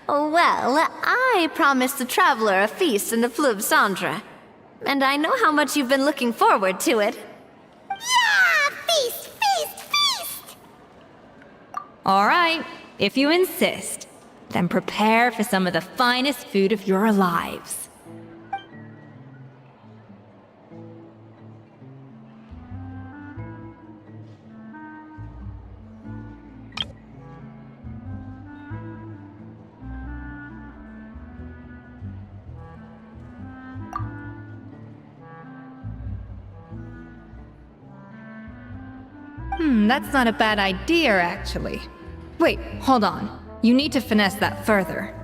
Well, I promised the traveler a feast in the Fleuve Cendre. And I know how much you've been looking forward to it. Yeah! Feast, feast, feast! Alright, if you insist, then prepare for some of the finest food of your lives. That's not a bad idea, actually. Wait, hold on. You need to finesse that further.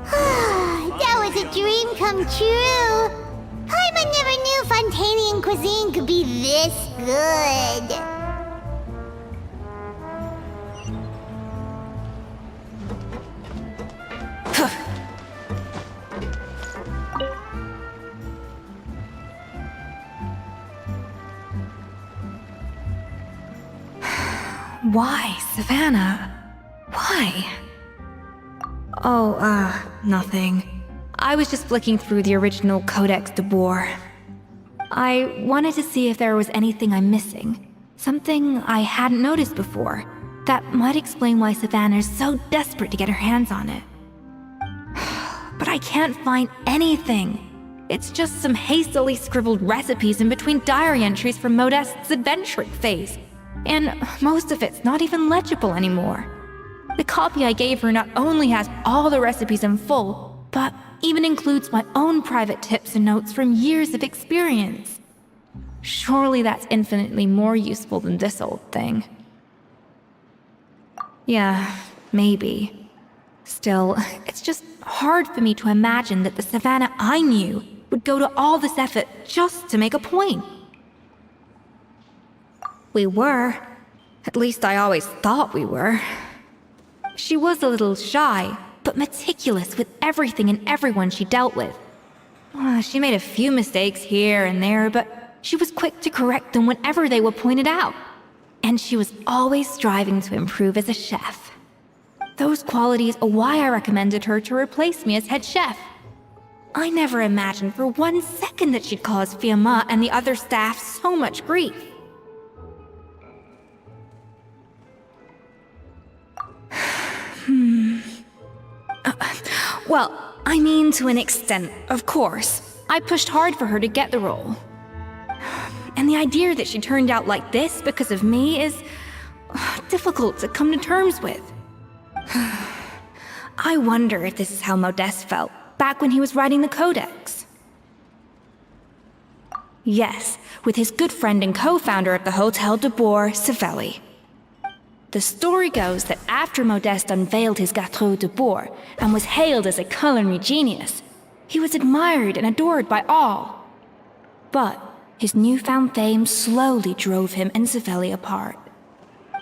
That was a dream come true. Paimon never knew Fontanian cuisine could be this good. Why, Savannah? Why? Oh, nothing. I was just flicking through the original Codex de Boer. I wanted to see if there was anything I'm missing. Something I hadn't noticed before. That might explain why Savannah's so desperate to get her hands on it. But I can't find anything. It's just some hastily scribbled recipes in between diary entries from Modeste's adventuring phase. And most of it's not even legible anymore. The copy I gave her not only has all the recipes in full, but even includes my own private tips and notes from years of experience. Surely that's infinitely more useful than this old thing. Yeah, maybe. Still, it's just hard for me to imagine that the Savannah I knew would go to all this effort just to make a point. We were. At least I always thought we were. She was a little shy, but meticulous with everything and everyone she dealt with. She made a few mistakes here and there, but she was quick to correct them whenever they were pointed out. And she was always striving to improve as a chef. Those qualities are why I recommended her to replace me as head chef. I never imagined for 1 second that she'd cause Fiamma and the other staff so much grief. Well, I mean to an extent, of course. I pushed hard for her to get the role. And the idea that she turned out like this because of me is difficult to come to terms with. I wonder if this is how Modeste felt back when he was writing the Codex. Yes, with his good friend and co-founder of the Hotel de Bourg, Savelli. The story goes that after Modeste unveiled his Gâteau de Bourg and was hailed as a culinary genius, he was admired and adored by all. But his newfound fame slowly drove him and Savelli apart.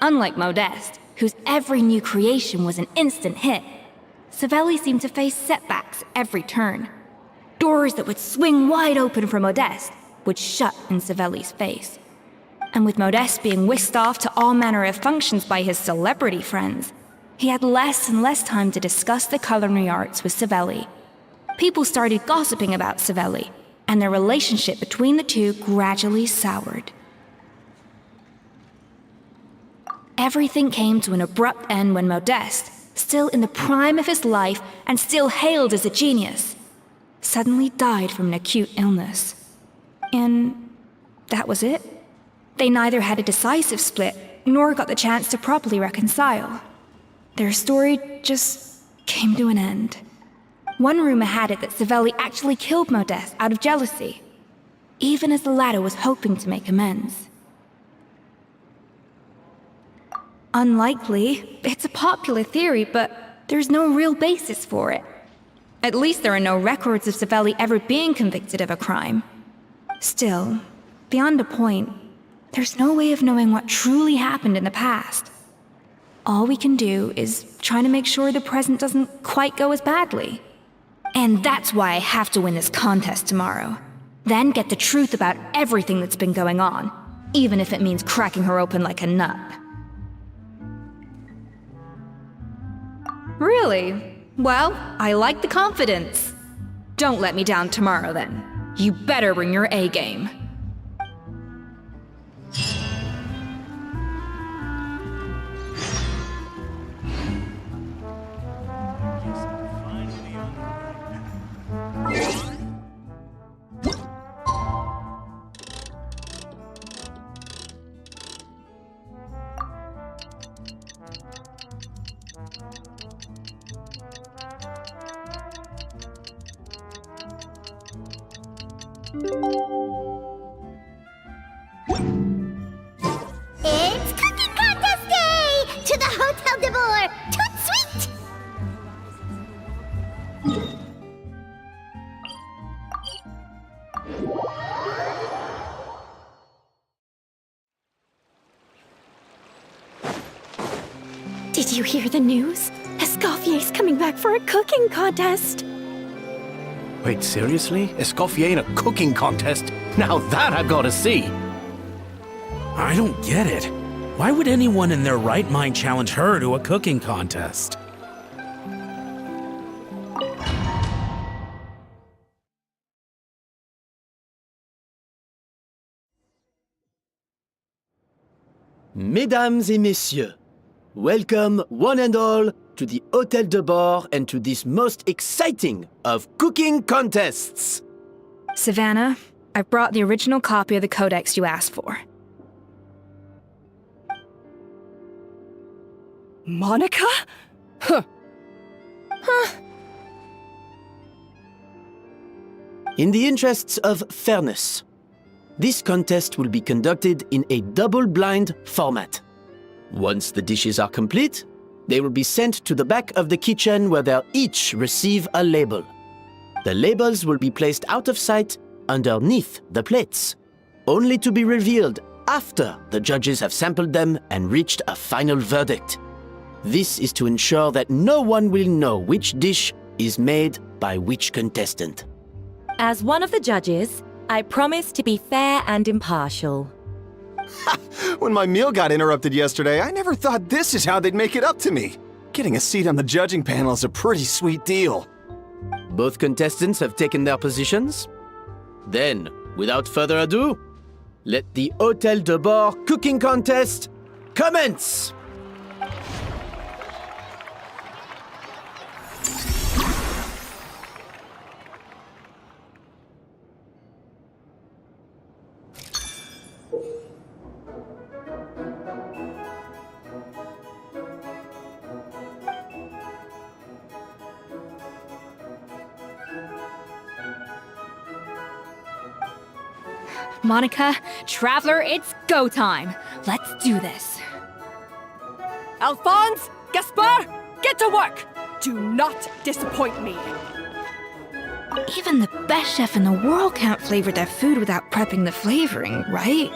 Unlike Modeste, whose every new creation was an instant hit, Savelli seemed to face setbacks at every turn. Doors that would swing wide open for Modeste would shut in Savelli's face. And with Modeste being whisked off to all manner of functions by his celebrity friends, he had less and less time to discuss the culinary arts with Savelli. People started gossiping about Savelli, and their relationship between the two gradually soured. Everything came to an abrupt end when Modeste, still in the prime of his life and still hailed as a genius, suddenly died from an acute illness. And that was it. They neither had a decisive split, nor got the chance to properly reconcile. Their story just came to an end. One rumor had it that Savelli actually killed Modeste out of jealousy, even as the latter was hoping to make amends. Unlikely. It's a popular theory, but there's no real basis for it. At least there are no records of Savelli ever being convicted of a crime. Still, beyond a point, there's no way of knowing what truly happened in the past. All we can do is try to make sure the present doesn't quite go as badly. And that's why I have to win this contest tomorrow. Then get the truth about everything that's been going on, even if it means cracking her open like a nut. Really? Well, I like the confidence. Don't let me down tomorrow, then. You better bring your A game. It's Cooking Contest Day! To the Hotel de Bourg! Toot sweet! Did you hear the news? Escoffier's coming back for a cooking contest. Wait, seriously? Escoffier in a cooking contest? Now that I gotta see! I don't get it. Why would anyone in their right mind challenge her to a cooking contest? Mesdames et messieurs, welcome one and all to the Hotel de Bourg and to this most exciting of cooking contests! Savannah, I've brought the original copy of the Codex you asked for. Monica? Huh. In the interests of fairness, this contest will be conducted in a double-blind format. Once the dishes are complete, they will be sent to the back of the kitchen where they'll each receive a label. The labels will be placed out of sight underneath the plates, only to be revealed after the judges have sampled them and reached a final verdict. This is to ensure that no one will know which dish is made by which contestant. As one of the judges, I promise to be fair and impartial. When my meal got interrupted yesterday, I never thought this is how they'd make it up to me. Getting a seat on the judging panel is a pretty sweet deal. Both contestants have taken their positions. Then, without further ado, let the Hotel de Bourg cooking contest commence! Monica, Traveler, it's go time. Let's do this. Alphonse, Gaspard, get to work! Do not disappoint me. Even the best chef in the world can't flavor their food without prepping the flavoring, right?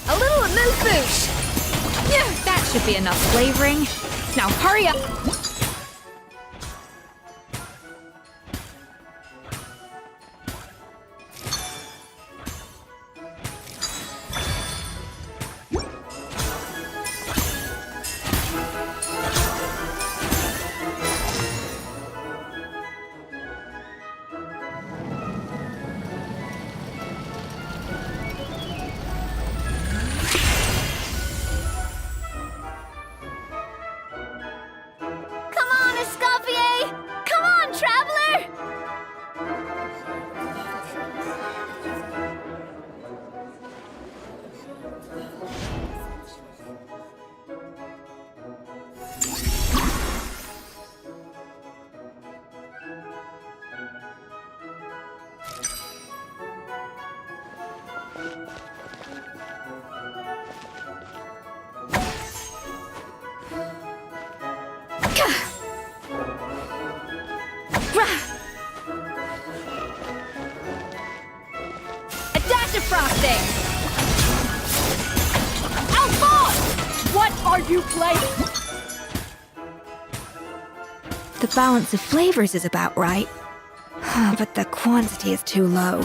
A little amuse-bouche! Yeah, that should be enough flavoring. Now hurry up! Come on, Escoffier! Come on, Traveler! A dash of frosting! Alphonse! What are you playing? The balance of flavors is about right, but the quantity is too low.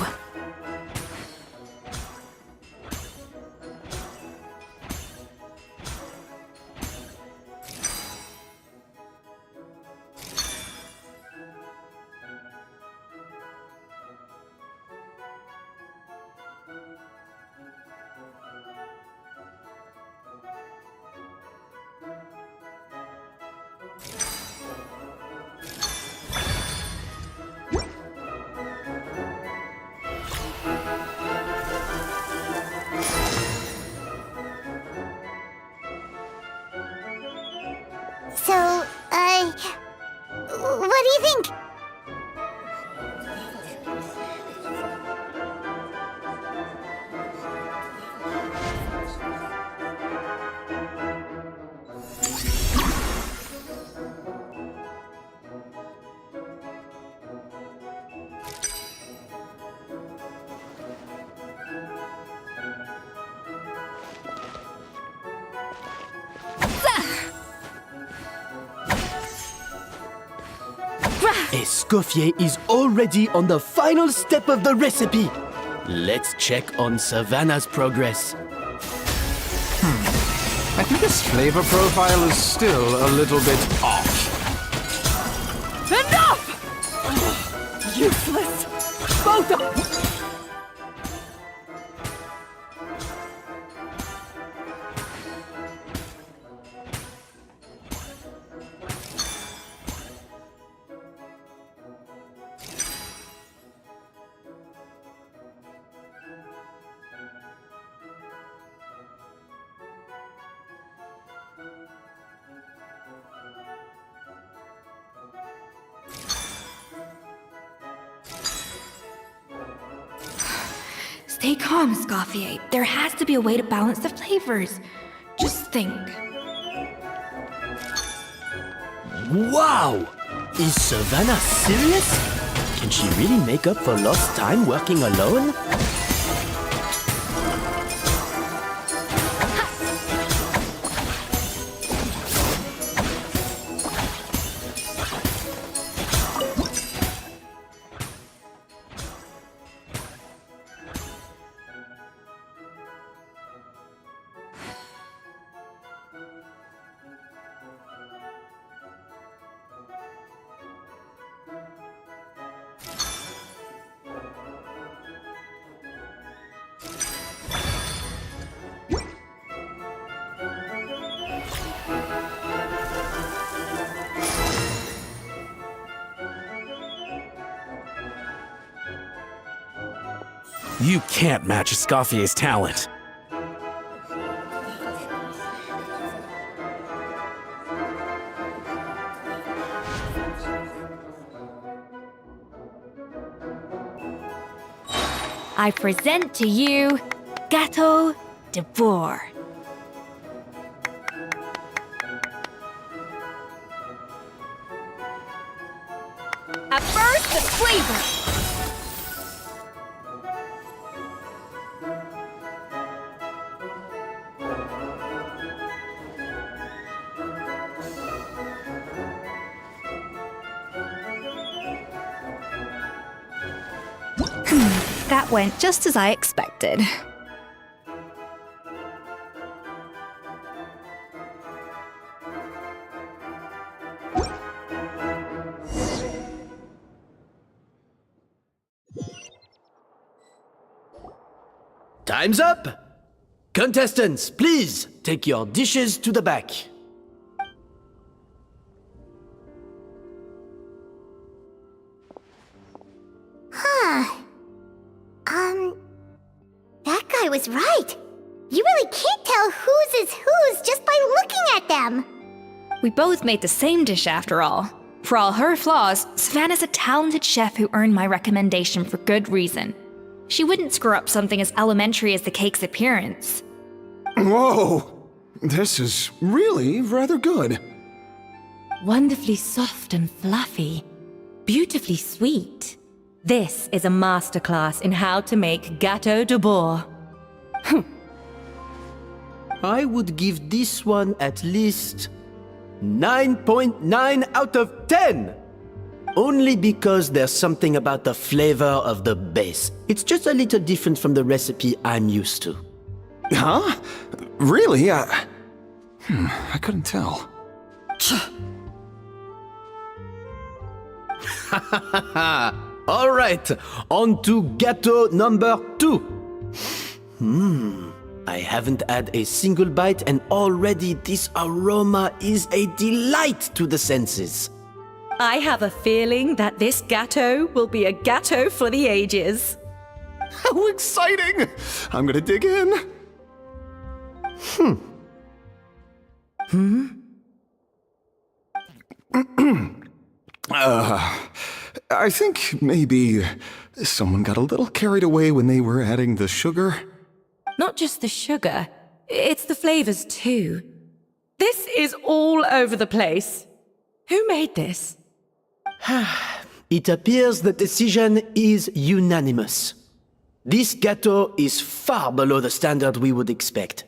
So, what do you think? Escoffier is already on the final step of the recipe. Let's check on Savannah's progress. I think his flavor profile is still a little bit off. Enough! Useless! Both of Stay calm, Escoffier. There has to be a way to balance the flavors. Just think. Wow! Is Savannah serious? Can she really make up for lost time working alone? You can't match Escoffier's talent. I present to you Gâteau de Bourg. A burst of flavor! That went just as I expected. Time's up! Contestants, please take your dishes to the back. That guy was right. You really can't tell whose is whose just by looking at them. We both made the same dish after all. For all her flaws, Savannah's a talented chef who earned my recommendation for good reason. She wouldn't screw up something as elementary as the cake's appearance. Whoa! This is really rather good. Wonderfully soft and fluffy. Beautifully sweet. This is a masterclass in how to make Gâteau de Bourg. I would give this one at least 9.9 out of 10! Only because there's something about the flavor of the base. It's just a little different from the recipe I'm used to. Huh? Really? I couldn't tell. All right, on to gâteau number 2. I haven't had a single bite and already this aroma is a delight to the senses. I have a feeling that this gâteau will be a gâteau for the ages. How exciting! I'm gonna dig in. I think maybe someone got a little carried away when they were adding the sugar. Not just the sugar, it's the flavors too. This is all over the place. Who made this? It appears the decision is unanimous. This gâteau is far below the standard we would expect.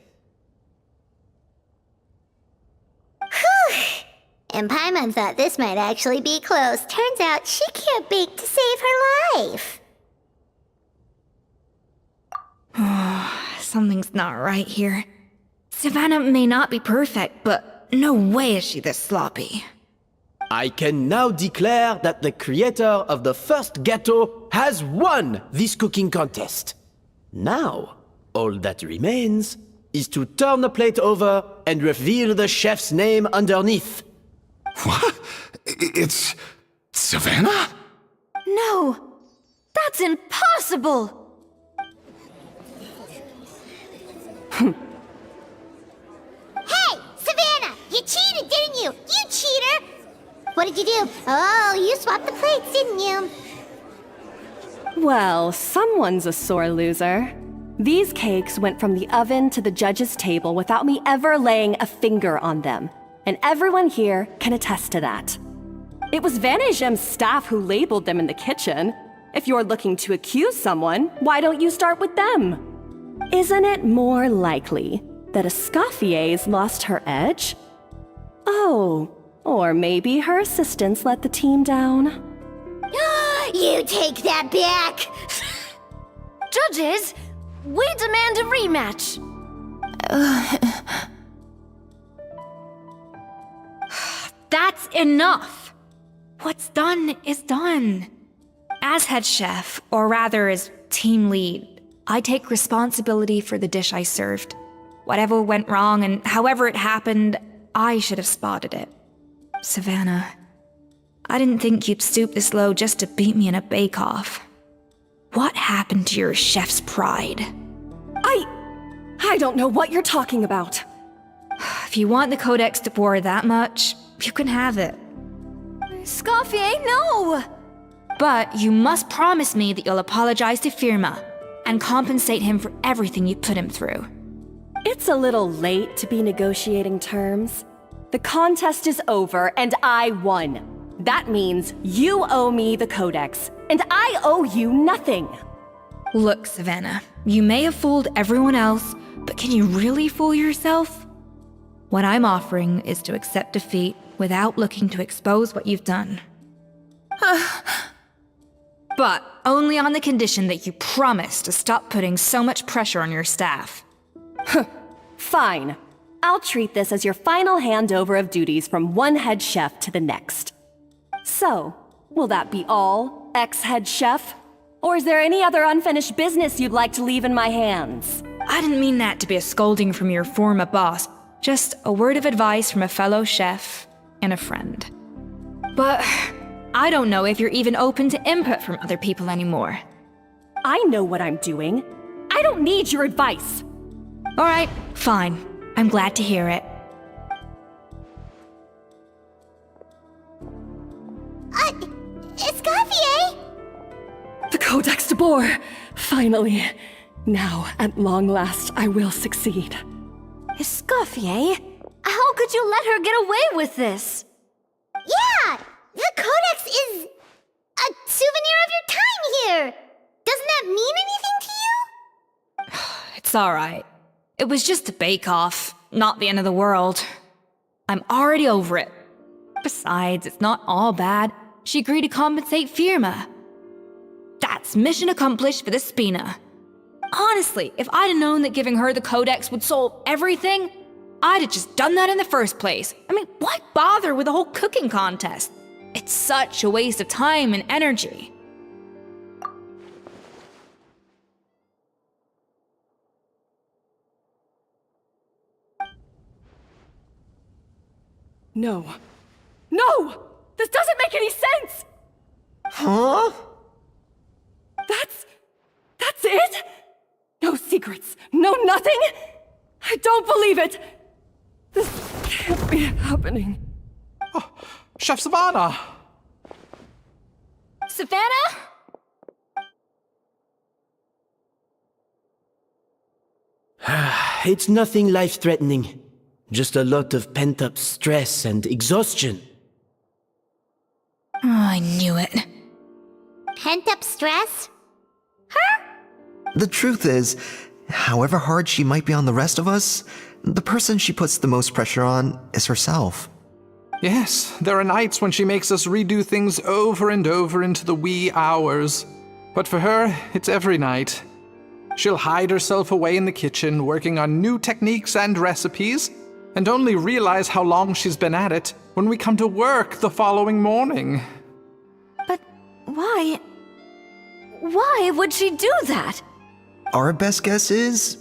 And Paimon thought this might actually be close. Turns out she can't bake to save her life. Something's not right here. Savannah may not be perfect, but no way is she this sloppy. I can now declare that the creator of the first gâteau has won this cooking contest. Now, all that remains is to turn the plate over and reveal the chef's name underneath. What? It's Savannah? No! That's impossible! Hey, Savannah! You cheated, didn't you? You cheater! What did you do? Oh, you swapped the plates, didn't you? Well, someone's a sore loser. These cakes went from the oven to the judge's table without me ever laying a finger on them. And everyone here can attest to that. It was Van Gem's staff who labeled them in the kitchen. If you're looking to accuse someone, why don't you start with them? Isn't it more likely that Escoffier's lost her edge? Oh, or maybe her assistants let the team down. You take that back! Judges, we demand a rematch! That's enough! What's done is done. As head chef, or rather as team lead, I take responsibility for the dish I served. Whatever went wrong and however it happened, I should have spotted it. Savannah, I didn't think you'd stoop this low just to beat me in a bake-off. What happened to your chef's pride? I don't know what you're talking about. If you want the Codex de Boer that much, you can have it. Escoffier, no! But you must promise me that you'll apologize to Firma and compensate him for everything you put him through. It's a little late to be negotiating terms. The contest is over and I won. That means you owe me the Codex, and I owe you nothing. Look, Savannah, you may have fooled everyone else, but can you really fool yourself? What I'm offering is to accept defeat without looking to expose what you've done. But only on the condition that you promise to stop putting so much pressure on your staff. Fine. I'll treat this as your final handover of duties from one head chef to the next. So, will that be all, ex-head chef? Or is there any other unfinished business you'd like to leave in my hands? I didn't mean that to be a scolding from your former boss, just a word of advice from a fellow chef and a friend. But I don't know if you're even open to input from other people anymore. I know what I'm doing. I don't need your advice. All right, fine. I'm glad to hear it. Escoffier? The Codex de Boer! Finally. Now, at long last, I will succeed. Escoffier? How could you let her get away with this? Yeah! The Codex is a souvenir of your time here! Doesn't that mean anything to you? It's all right. It was just a bake-off, not the end of the world. I'm already over it. Besides, it's not all bad. She agreed to compensate Firma. That's mission accomplished for the Spina. Honestly, if I'd have known that giving her the Codex would solve everything, I'd have just done that in the first place. I mean, why bother with the whole cooking contest? It's such a waste of time and energy. No. No! This doesn't make any sense! Huh? That's it? No secrets, no nothing? I don't believe it! This can't be happening. Oh, Chef Savannah! Savannah? It's nothing life-threatening. Just a lot of pent-up stress and exhaustion. Oh, I knew it. Pent-up stress? The truth is, however hard she might be on the rest of us, the person she puts the most pressure on is herself. Yes, there are nights when she makes us redo things over and over into the wee hours. But for her, it's every night. She'll hide herself away in the kitchen, working on new techniques and recipes, and only realize how long she's been at it when we come to work the following morning. But why? Why would she do that? Our best guess is,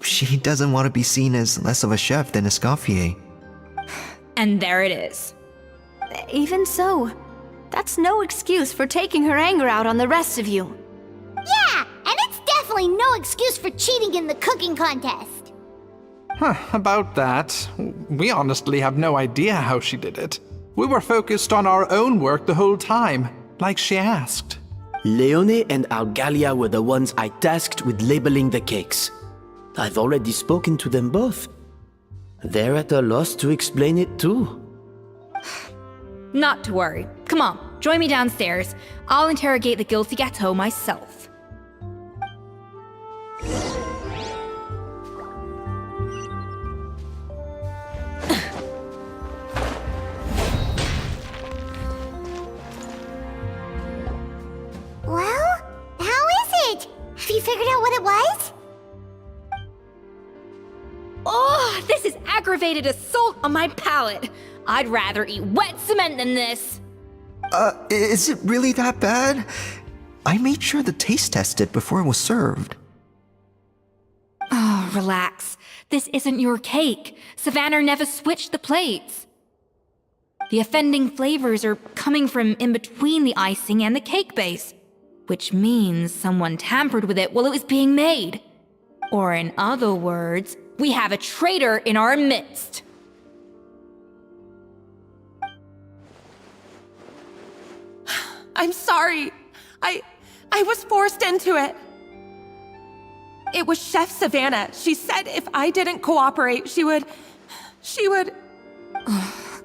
she doesn't want to be seen as less of a chef than Escoffier. And there it is. Even so, that's no excuse for taking her anger out on the rest of you. Yeah, and it's definitely no excuse for cheating in the cooking contest. About that, we honestly have no idea how she did it. We were focused on our own work the whole time, like she asked. Leone and Algalia were the ones I tasked with labeling the cakes. I've already spoken to them both. They're at a loss to explain it too. Not to worry. Come on, join me downstairs. I'll interrogate the guilty gâteau myself. Well, how is it? Have you figured out what it was? Oh, this is aggravated assault on my palate. I'd rather eat wet cement than this. Is it really that bad? I made sure to taste test it before it was served. Oh, relax. This isn't your cake. Savannah never switched the plates. The offending flavors are coming from in between the icing and the cake base. which means someone tampered with it while it was being made. Or in other words, we have a traitor in our midst. I'm sorry. I was forced into it. It was Chef Savannah. She said if I didn't cooperate, she would...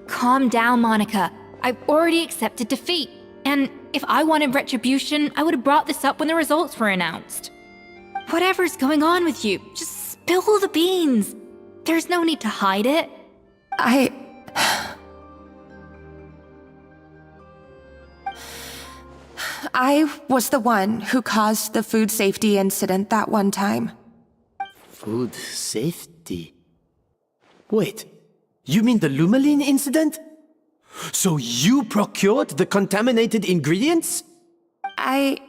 Calm down, Monica. I've already accepted defeat. And if I wanted retribution, I would have brought this up when the results were announced. Whatever's going on with you, just spill the beans. There's no need to hide it. I was the one who caused the food safety incident that one time. Food safety? Wait, you mean the Lumaline incident? So you procured the contaminated ingredients? I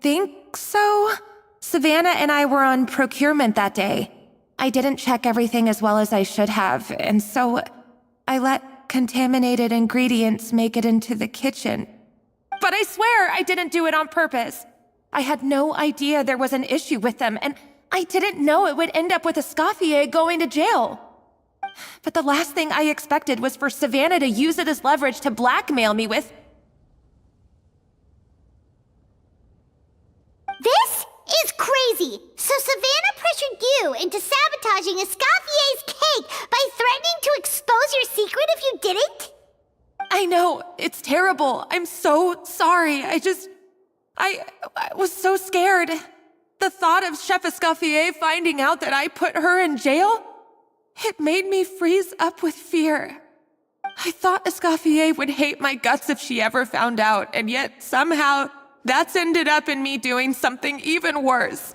think so. Savannah and I were on procurement that day. I didn't check everything as well as I should have, and so I let contaminated ingredients make it into the kitchen. But I swear I didn't do it on purpose. I had no idea there was an issue with them, and I didn't know it would end up with Escoffier going to jail. But the last thing I expected was for Savannah to use it as leverage to blackmail me with... This is crazy! So Savannah pressured you into sabotaging Escoffier's cake by threatening to expose your secret if you didn't? I know, it's terrible. I'm so sorry. I was so scared. The thought of Chef Escoffier finding out that I put her in jail, it made me freeze up with fear. I thought Escoffier would hate my guts if she ever found out, and yet somehow that's ended up in me doing something even worse.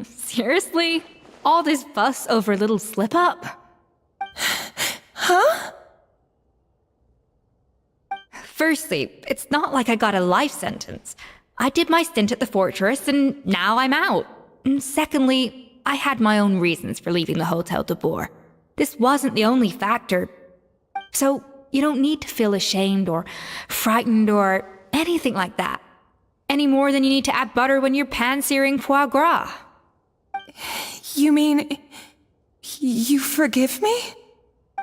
Seriously? All this fuss over a little slip-up? Huh? Firstly, it's not like I got a life sentence. I did my stint at the fortress, and now I'm out. And secondly, I had my own reasons for leaving the Hotel de Boer. This wasn't the only factor. So, you don't need to feel ashamed or frightened or anything like that. Any more than you need to add butter when you're pan-searing foie gras. You mean... you forgive me?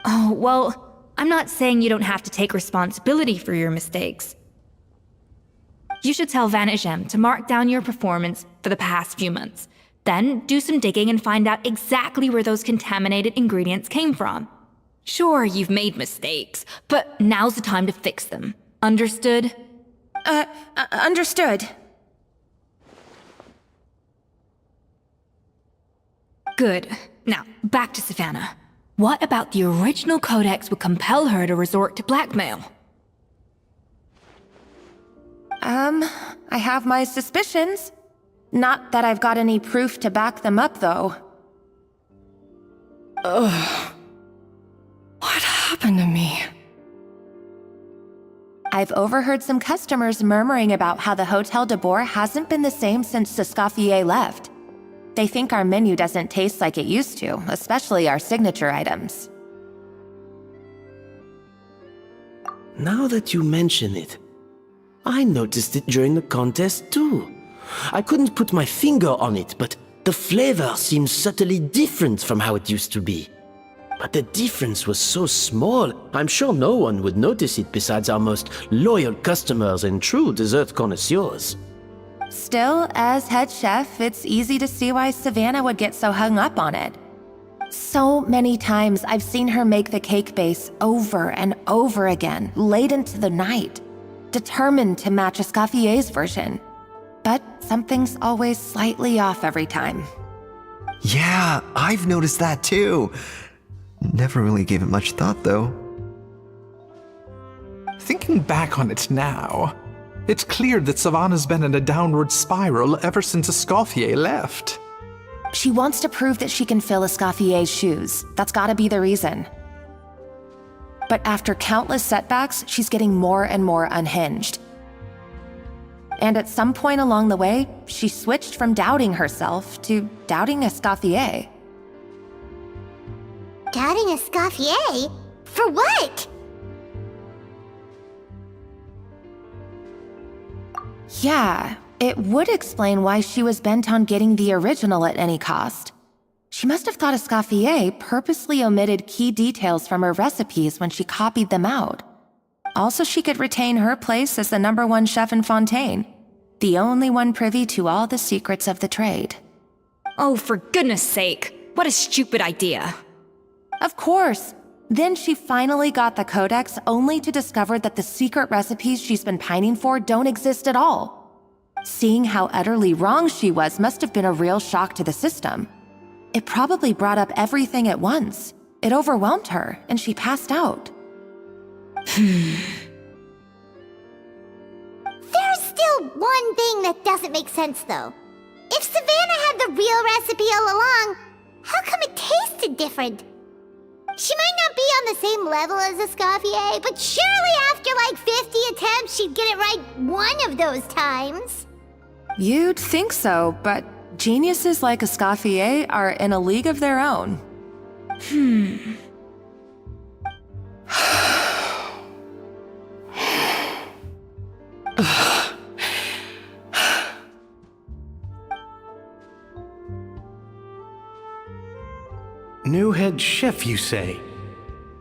Oh, well, I'm not saying you don't have to take responsibility for your mistakes. You should tell Vanagem to mark down your performance for the past few months. Then do some digging and find out exactly where those contaminated ingredients came from. Sure, you've made mistakes, but now's the time to fix them. Understood? Understood. Good. Now, back to Savannah. What about the original codex would compel her to resort to blackmail? I have my suspicions. Not that I've got any proof to back them up, though. Ugh. What happened to me? I've overheard some customers murmuring about how the Hotel de Boer hasn't been the same since Escoffier left. They think our menu doesn't taste like it used to, especially our signature items. Now that you mention it, I noticed it during the contest too. I couldn't put my finger on it, but the flavor seems subtly different from how it used to be. But the difference was so small, I'm sure no one would notice it besides our most loyal customers and true dessert connoisseurs. Still, as head chef, it's easy to see why Savannah would get so hung up on it. So many times I've seen her make the cake base over and over again, late into the night, determined to match Escoffier's version. But something's always slightly off every time. Yeah, I've noticed that too. Never really gave it much thought, though. Thinking back on it now, it's clear that Savannah's been in a downward spiral ever since Escoffier left. She wants to prove that she can fill Escoffier's shoes. That's gotta be the reason. But after countless setbacks, she's getting more and more unhinged. And at some point along the way, she switched from doubting herself to doubting Escoffier. Doubting Escoffier? For what? Yeah, it would explain why she was bent on getting the original at any cost. She must have thought Escoffier purposely omitted key details from her recipes when she copied them out. Also, she could retain her place as the #1 chef in Fontaine, the only one privy to all the secrets of the trade. Oh, for goodness sake, what a stupid idea. Of course. Then she finally got the codex only to discover that the secret recipes she's been pining for don't exist at all. Seeing how utterly wrong she was must have been a real shock to the system. It probably brought up everything at once. It overwhelmed her, and she passed out. There's still one thing that doesn't make sense, though. If Savannah had the real recipe all along, how come it tasted different? She might not be on the same level as Escoffier, but surely after like 50 attempts, she'd get it right one of those times. You'd think so, but geniuses like Escoffier are in a league of their own. New head chef, you say?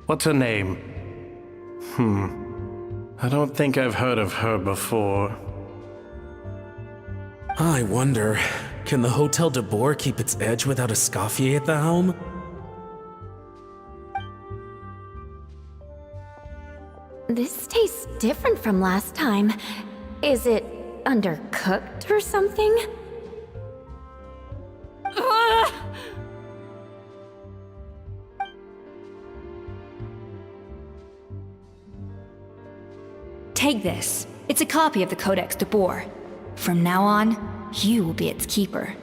What's her name? I don't think I've heard of her before. I wonder, can the Hotel de Boer keep its edge without Escoffier at the helm? This tastes different from last time. Is it undercooked or something? Take this. It's a copy of the Codex de Boer. From now on, you will be its keeper.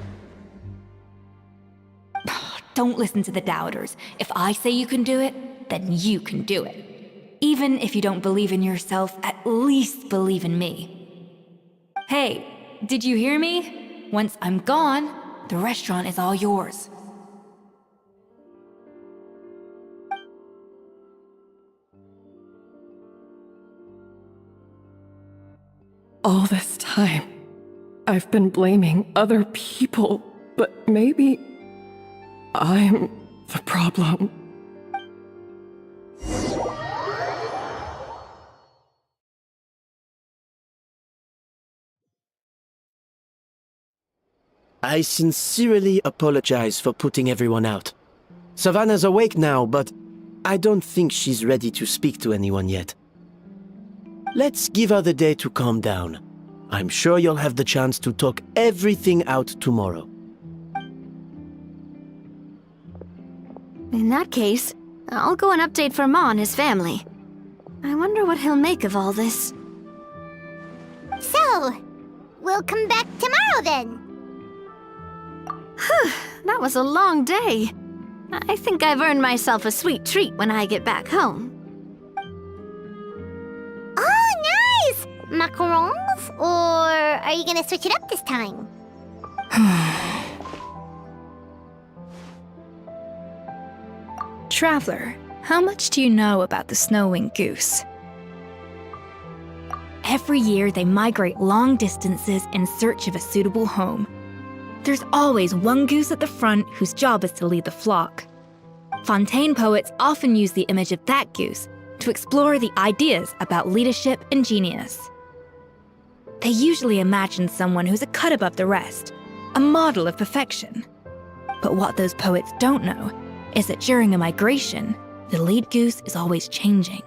Don't listen to the doubters. If I say you can do it, then you can do it. Even if you don't believe in yourself, at least believe in me. Hey, did you hear me? Once I'm gone, the restaurant is all yours. All this time, I've been blaming other people, but maybe I'm the problem. I sincerely apologize for putting everyone out. Savannah's awake now, but I don't think she's ready to speak to anyone yet. Let's give her the day to calm down. I'm sure you'll have the chance to talk everything out tomorrow. In that case, I'll go and update Vermont and his family. I wonder what he'll make of all this. So, we'll come back tomorrow then. That was a long day. I think I've earned myself a sweet treat when I get back home. Oh, nice! Macarons? Or are you gonna switch it up this time? Traveler, how much do you know about the snow-winged goose? Every year they migrate long distances in search of a suitable home. There's always one goose at the front whose job is to lead the flock. Fontaine poets often use the image of that goose to explore the ideas about leadership and genius. They usually imagine someone who's a cut above the rest, a model of perfection. But what those poets don't know is that during a migration, the lead goose is always changing.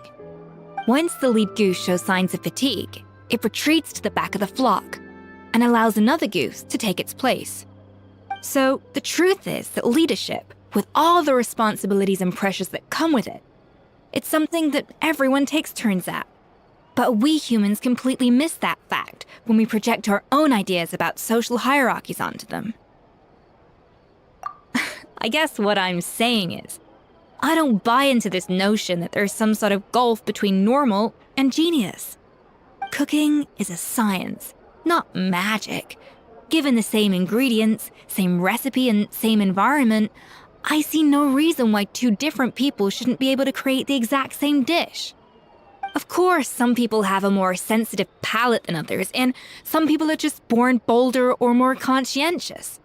Once the lead goose shows signs of fatigue, it retreats to the back of the flock and allows another goose to take its place. So the truth is that leadership, with all the responsibilities and pressures that come with it, it's something that everyone takes turns at. But we humans completely miss that fact when we project our own ideas about social hierarchies onto them. I guess what I'm saying is, I don't buy into this notion that there's some sort of gulf between normal and genius. Cooking is a science, not magic. Given the same ingredients, same recipe, and same environment, I see no reason why two different people shouldn't be able to create the exact same dish. Of course, some people have a more sensitive palate than others, and some people are just born bolder or more conscientious.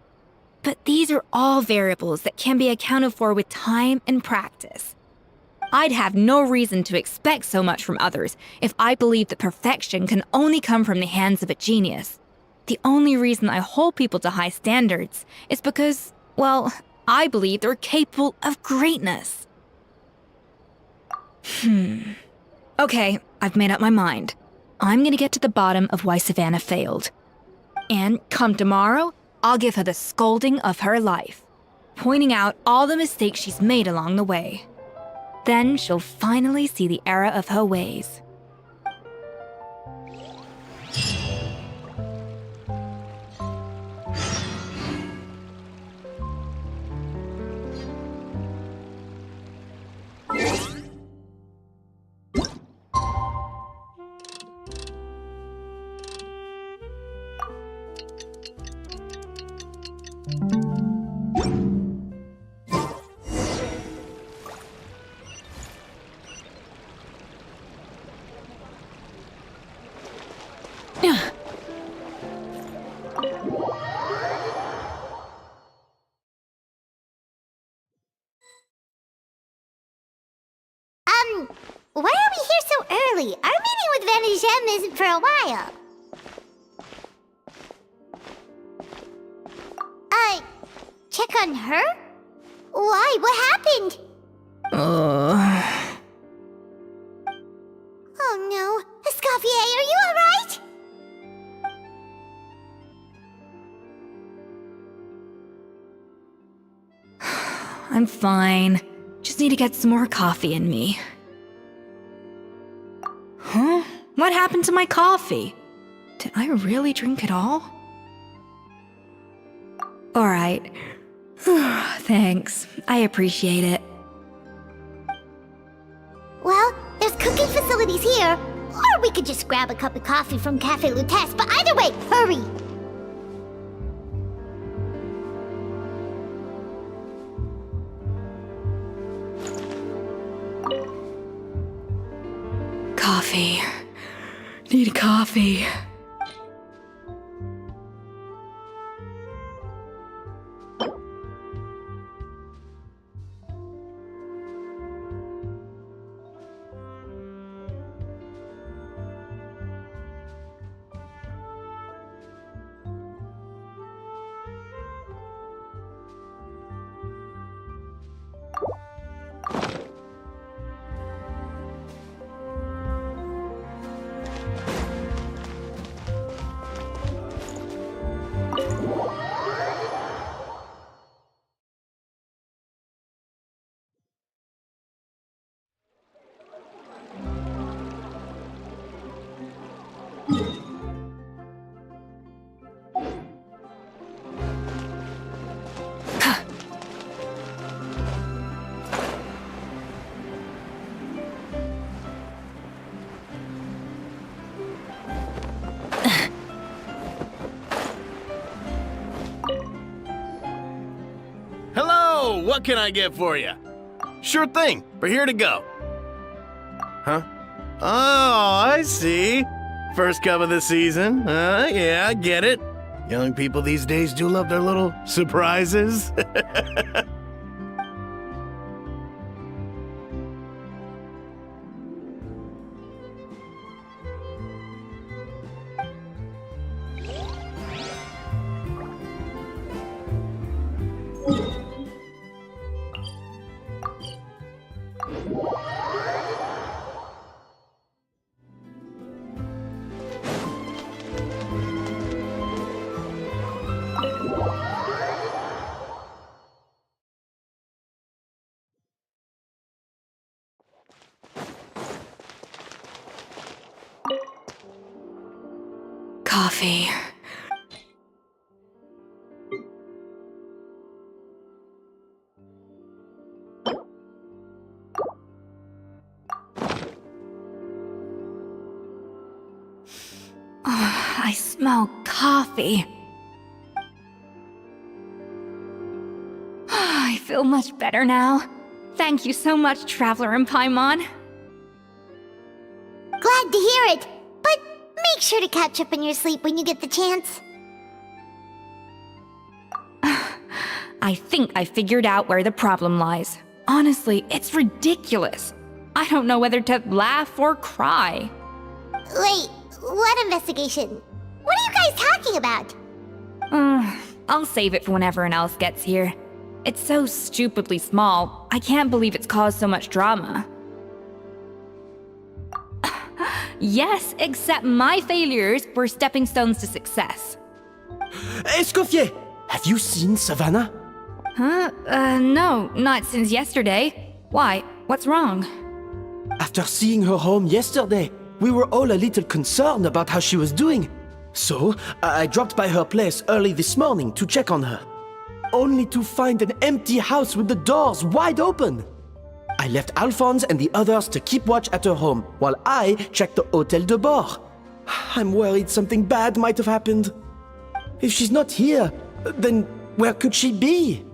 But these are all variables that can be accounted for with time and practice. I'd have no reason to expect so much from others if I believed that perfection can only come from the hands of a genius. The only reason I hold people to high standards is because, well, I believe they're capable of greatness. Okay, I've made up my mind. I'm gonna get to the bottom of why Savannah failed. And come tomorrow, I'll give her the scolding of her life, pointing out all the mistakes she's made along the way. Then she'll finally see the error of her ways. Why are we here so early? Our meeting with Van de Gem isn't for a while. Check on her? Why? What happened? Oh no. Escoffier, are you alright? I'm fine. Just need to get some more coffee in me. Huh? What happened to my coffee? Did I really drink it all? Alright. Thanks. I appreciate it. Well, there's cooking facilities here. Or we could just grab a cup of coffee from Cafe Lutece, but either way, hurry! Coffee. Need coffee. Hello, what can I get for you? Sure thing, we're here to go. Huh? Oh, I see. First cup of the season. Yeah, I get it. Young people these days do love their little surprises. Coffee. I smell coffee. I feel much better now. Thank you so much, Traveler and Paimon. hear it, but make sure to catch up in your sleep when you get the chance. I think I figured out where the problem lies. Honestly, it's ridiculous. I don't know whether to laugh or cry. Wait, what investigation? What are you guys talking about? I'll save it for when everyone else gets here. It's so stupidly small, I can't believe it's caused so much drama. Yes, except my failures were stepping stones to success. Escoffier, have you seen Savannah? Huh? No, not since yesterday. Why? What's wrong? After seeing her home yesterday, we were all a little concerned about how she was doing. So, I dropped by her place early this morning to check on her. Only to find an empty house with the doors wide open. I left Alphonse and the others to keep watch at her home, while I checked the Hôtel de Bord. I'm worried something bad might have happened. If she's not here, then where could she be?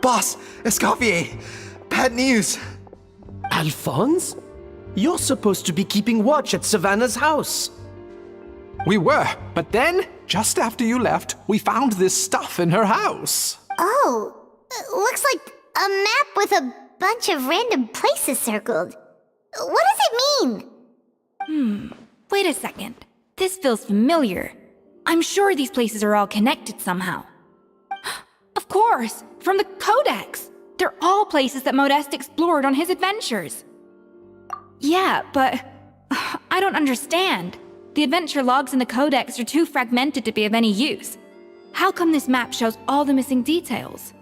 Boss, Escoffier, bad news. Alphonse? You're supposed to be keeping watch at Savannah's house. We were, but then, just after you left, we found this stuff in her house. Oh, looks like a map with a bunch of random places circled. What does it mean? Wait a second. This feels familiar. I'm sure these places are all connected somehow. Of course, from the Codex. They're all places that Modeste explored on his adventures. Yeah, but I don't understand. The adventure logs in the Codex are too fragmented to be of any use. How come this map shows all the missing details?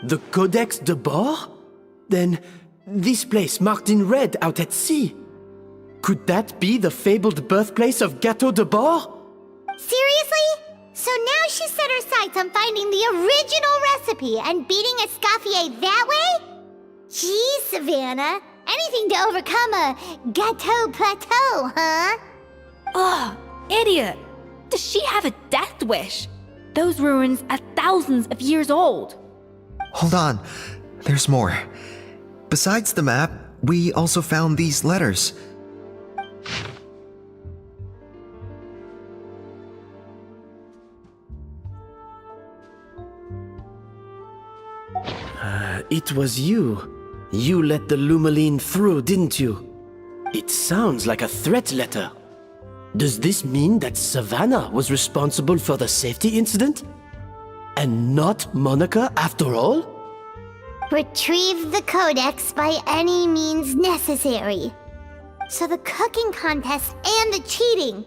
The Codex de Bord? Then, this place marked in red out at sea. Could that be the fabled birthplace of Gâteau de Bord? Seriously? So now she set her sights on finding the original recipe and beating Escoffier that way? Geez, Savannah. Anything to overcome a Gâteau plateau, huh? Ugh, idiot! Does she have a death wish? Those ruins are thousands of years old. Hold on, there's more. Besides the map, we also found these letters. It was you. You let the Lumaline through, didn't you? It sounds like a threat letter. Does this mean that Savannah was responsible for the safety incident? And not Monica after all? Retrieve the Codex by any means necessary. So the cooking contest and the cheating.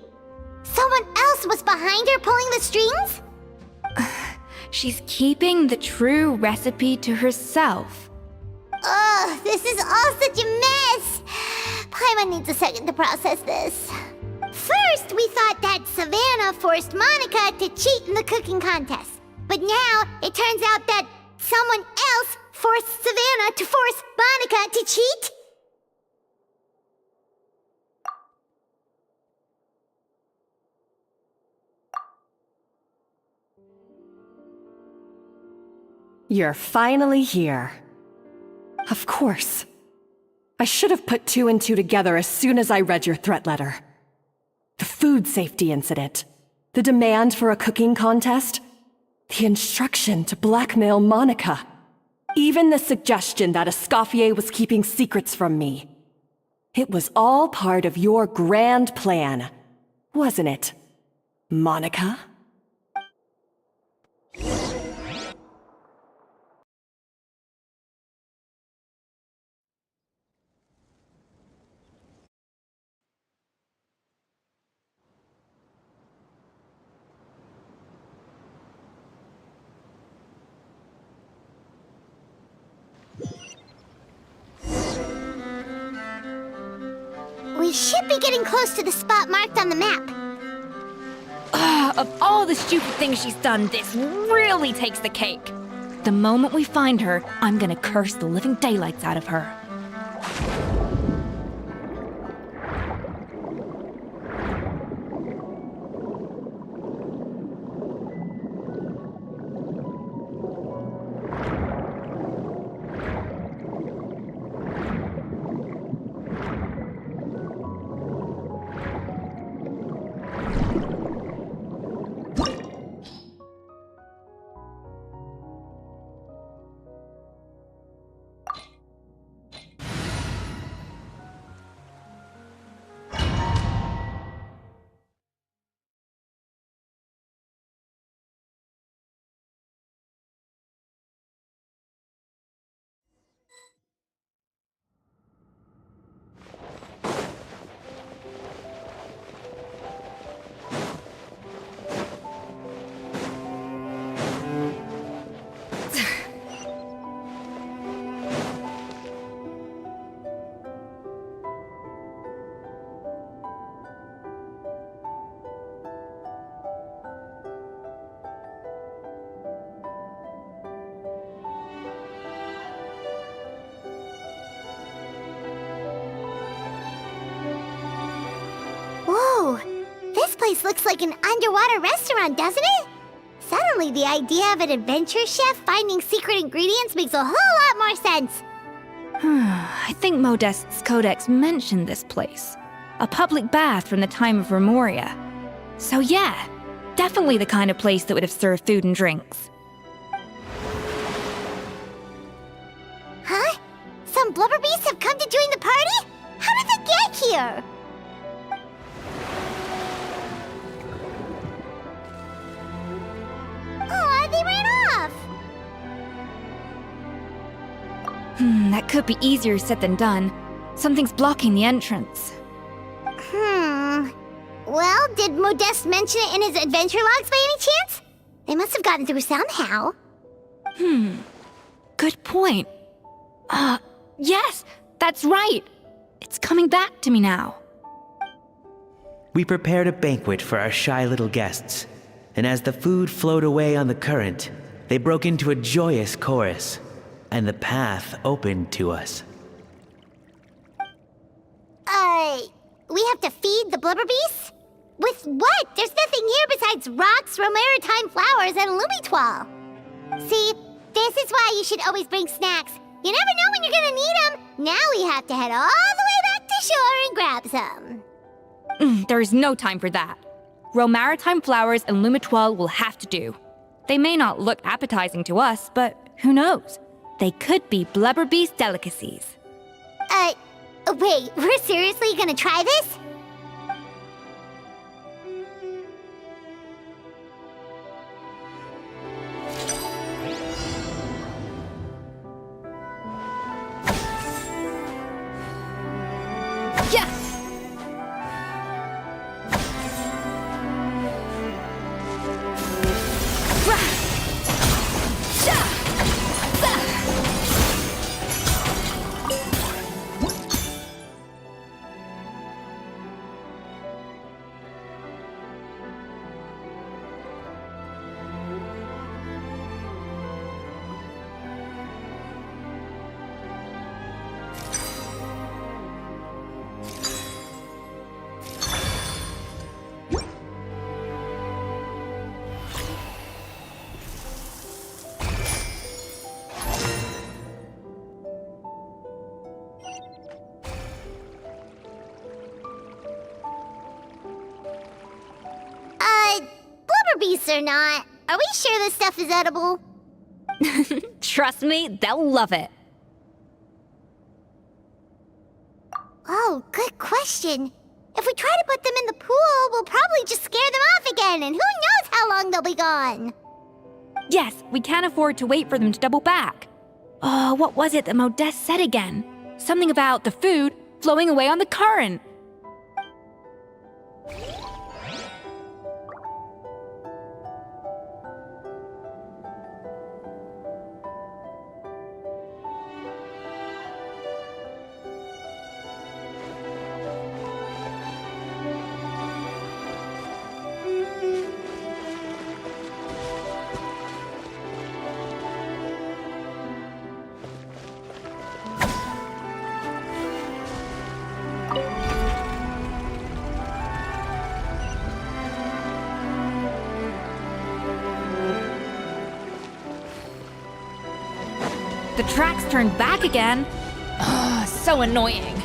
Someone else was behind her pulling the strings? She's keeping the true recipe to herself. Ugh, this is all such a mess. Paimon needs a second to process this. First, we thought that Savannah forced Monica to cheat in the cooking contest. But now, it turns out that someone else forced Savannah to force Monica to cheat? You're finally here. Of course. I should have put two and two together as soon as I read your threat letter. The food safety incident, the demand for a cooking contest, the instruction to blackmail Monica, even the suggestion that Escoffier was keeping secrets from me. It was all part of your grand plan, wasn't it, Monica? We should be getting close to the spot marked on the map. Of all the stupid things she's done, this really takes the cake. The moment we find her, I'm gonna curse the living daylights out of her. place looks like an underwater restaurant, doesn't it? Suddenly, the idea of an adventure chef finding secret ingredients makes a whole lot more sense. I think Modest's codex mentioned this place. A public bath from the time of Remoria. So yeah, definitely the kind of place that would have served food and drinks. Huh? Some blubber beasts have come to join the party? How did they get here? Aw, they ran off! That could be easier said than done. Something's blocking the entrance. Well, did Modeste mention it in his adventure logs by any chance? They must have gotten through somehow. Good point. Yes, that's right. It's coming back to me now. We prepared a banquet for our shy little guests, and as the food flowed away on the current, they broke into a joyous chorus, and the path opened to us. We have to feed the blubber beasts? With what? There's nothing here besides rocks, romaritime flowers, and lumitoile. See, this is why you should always bring snacks. You never know when you're gonna need them. Now we have to head all the way back to shore and grab some. There's no time for that. Romaritime flowers and lumitoile will have to do. They may not look appetizing to us, but who knows? They could be blubber beast delicacies. Wait, we're seriously gonna try this? Yeah! Blubber beasts or not, are we sure this stuff is edible? Trust me, they'll love it. Oh, good question. If we try to put them in the pool, we'll probably just scare them off again, and who knows how long they'll be gone. Yes, we can't afford to wait for them to double back. What was it that Modeste said again? Something about the food flowing away on the current. The tracks turned back again. So annoying.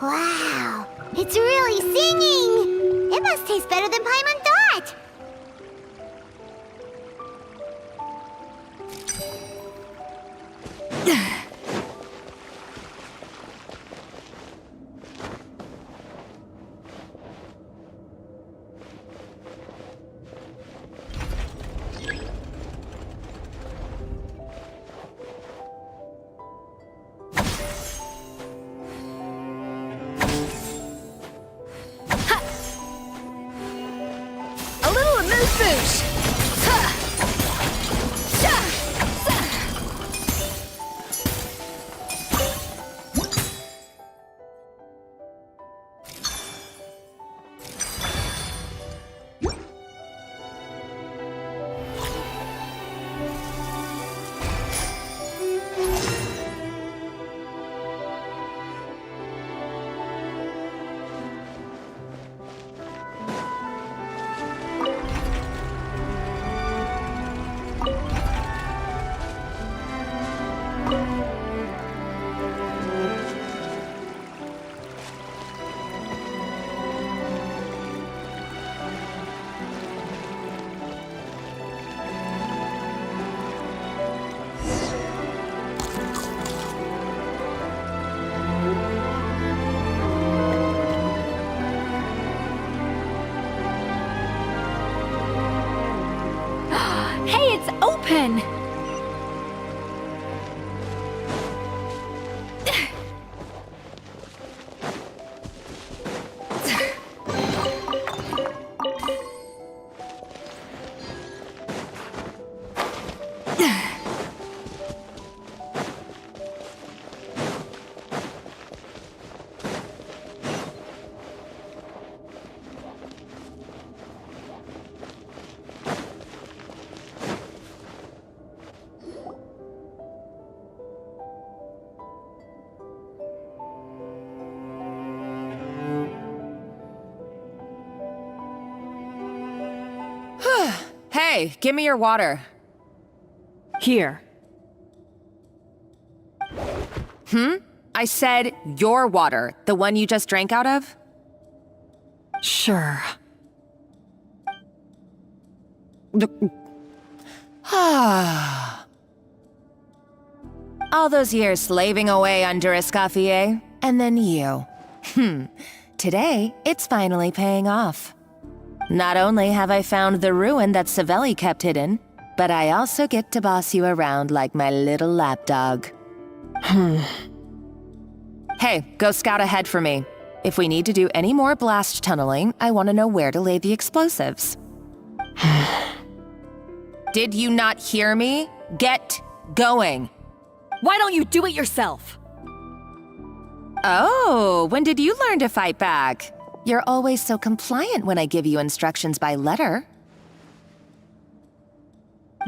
Wow, it's really singing! It must taste better than Paimon thought! Boosh! Hey, give me your water. Here. I said your water, the one you just drank out of? Sure. All those years slaving away under Escoffier, and then you. Today, it's finally paying off. Not only have I found the ruin that Savelli kept hidden, but I also get to boss you around like my little lapdog. Hey, go scout ahead for me. If we need to do any more blast tunneling, I want to know where to lay the explosives. Did you not hear me? Get going. Why don't you do it yourself? Oh, when did you learn to fight back? You're always so compliant when I give you instructions by letter.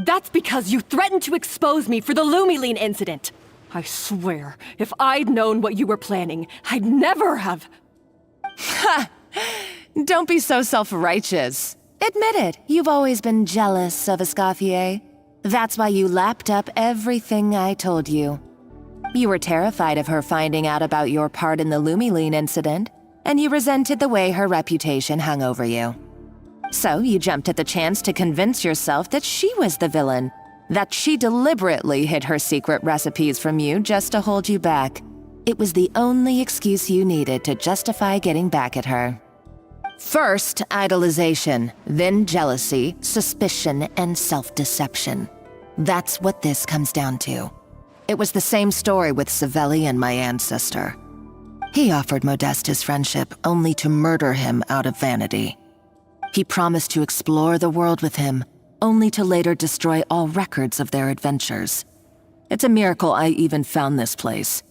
That's because you threatened to expose me for the Lumiline incident. I swear, if I'd known what you were planning, I'd never have... Ha! Don't be so self-righteous. Admit it, you've always been jealous of Escoffier. That's why you lapped up everything I told you. You were terrified of her finding out about your part in the Lumiline incident, and you resented the way her reputation hung over you. So you jumped at the chance to convince yourself that she was the villain, that she deliberately hid her secret recipes from you just to hold you back. It was the only excuse you needed to justify getting back at her. First, idolization, then jealousy, suspicion, and self-deception. That's what this comes down to. It was the same story with Savelli and my ancestor. He offered Modeste his friendship only to murder him out of vanity. He promised to explore the world with him, only to later destroy all records of their adventures. It's a miracle I even found this place.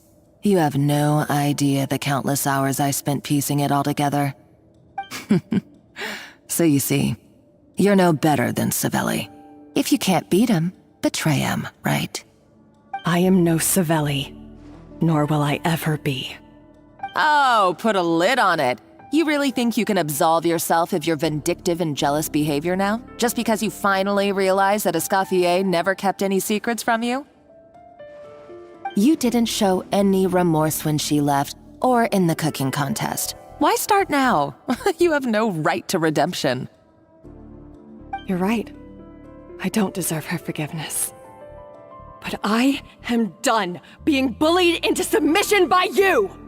You have no idea the countless hours I spent piecing it all together. So you see, you're no better than Savelli. If you can't beat him, betray him, right? I am no Savelli, nor will I ever be. Oh, put a lid on it. You really think you can absolve yourself of your vindictive and jealous behavior now? Just because you finally realize that Escoffier never kept any secrets from you? You didn't show any remorse when she left, or in the cooking contest. Why start now? You have no right to redemption. You're right. I don't deserve her forgiveness. But I am done being bullied into submission by you!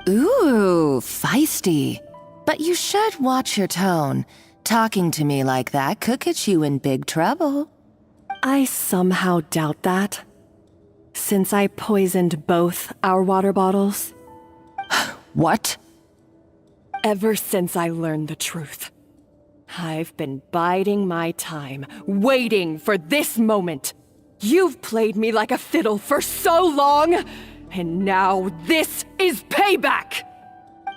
Ooh, feisty. But you should watch your tone. Talking to me like that could get you in big trouble. I somehow doubt that. Since I poisoned both our water bottles. What? Ever since I learned the truth, I've been biding my time, waiting for this moment. You've played me like a fiddle for so long, and now this is payback!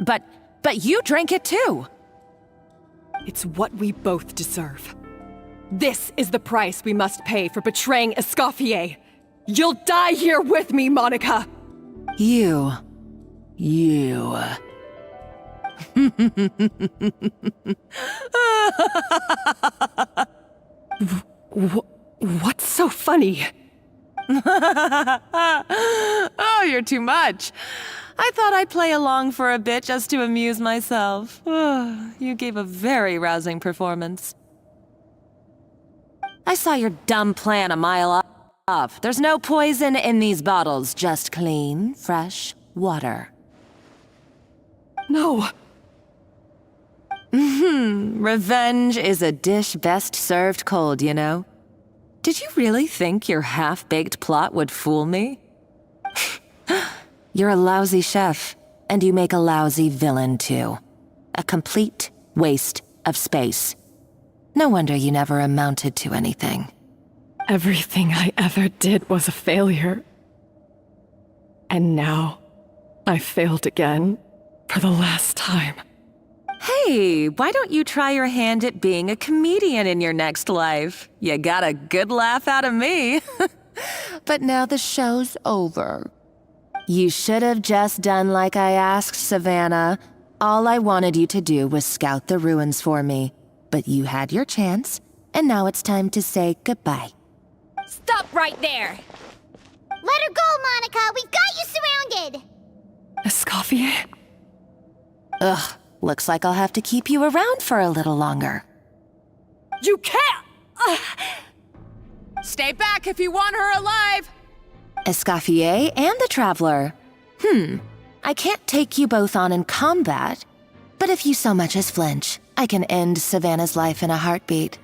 But you drank it too! It's what we both deserve. This is the price we must pay for betraying Escoffier. You'll die here with me, Monica! You. What's so funny? Oh, you're too much. I thought I'd play along for a bit just to amuse myself. You gave a very rousing performance. I saw your dumb plan a mile off. There's no poison in these bottles, just clean, fresh water. No. Revenge is a dish best served cold, you know? Did you really think your half-baked plot would fool me? You're a lousy chef, and you make a lousy villain, too. A complete waste of space. No wonder you never amounted to anything. Everything I ever did was a failure. And now, I failed again, for the last time. Hey, why don't you try your hand at being a comedian in your next life? You got a good laugh out of me. But now the show's over. You should have just done like I asked, Savannah. All I wanted you to do was scout the ruins for me. But you had your chance, and now it's time to say goodbye. Stop right there! Let her go, Monica! We've got you surrounded! Escoffier? Ugh, looks like I'll have to keep you around for a little longer. You can't! Stay back if you want her alive! Escoffier and the Traveler. I can't take you both on in combat, but if you so much as flinch, I can end Savannah's life in a heartbeat.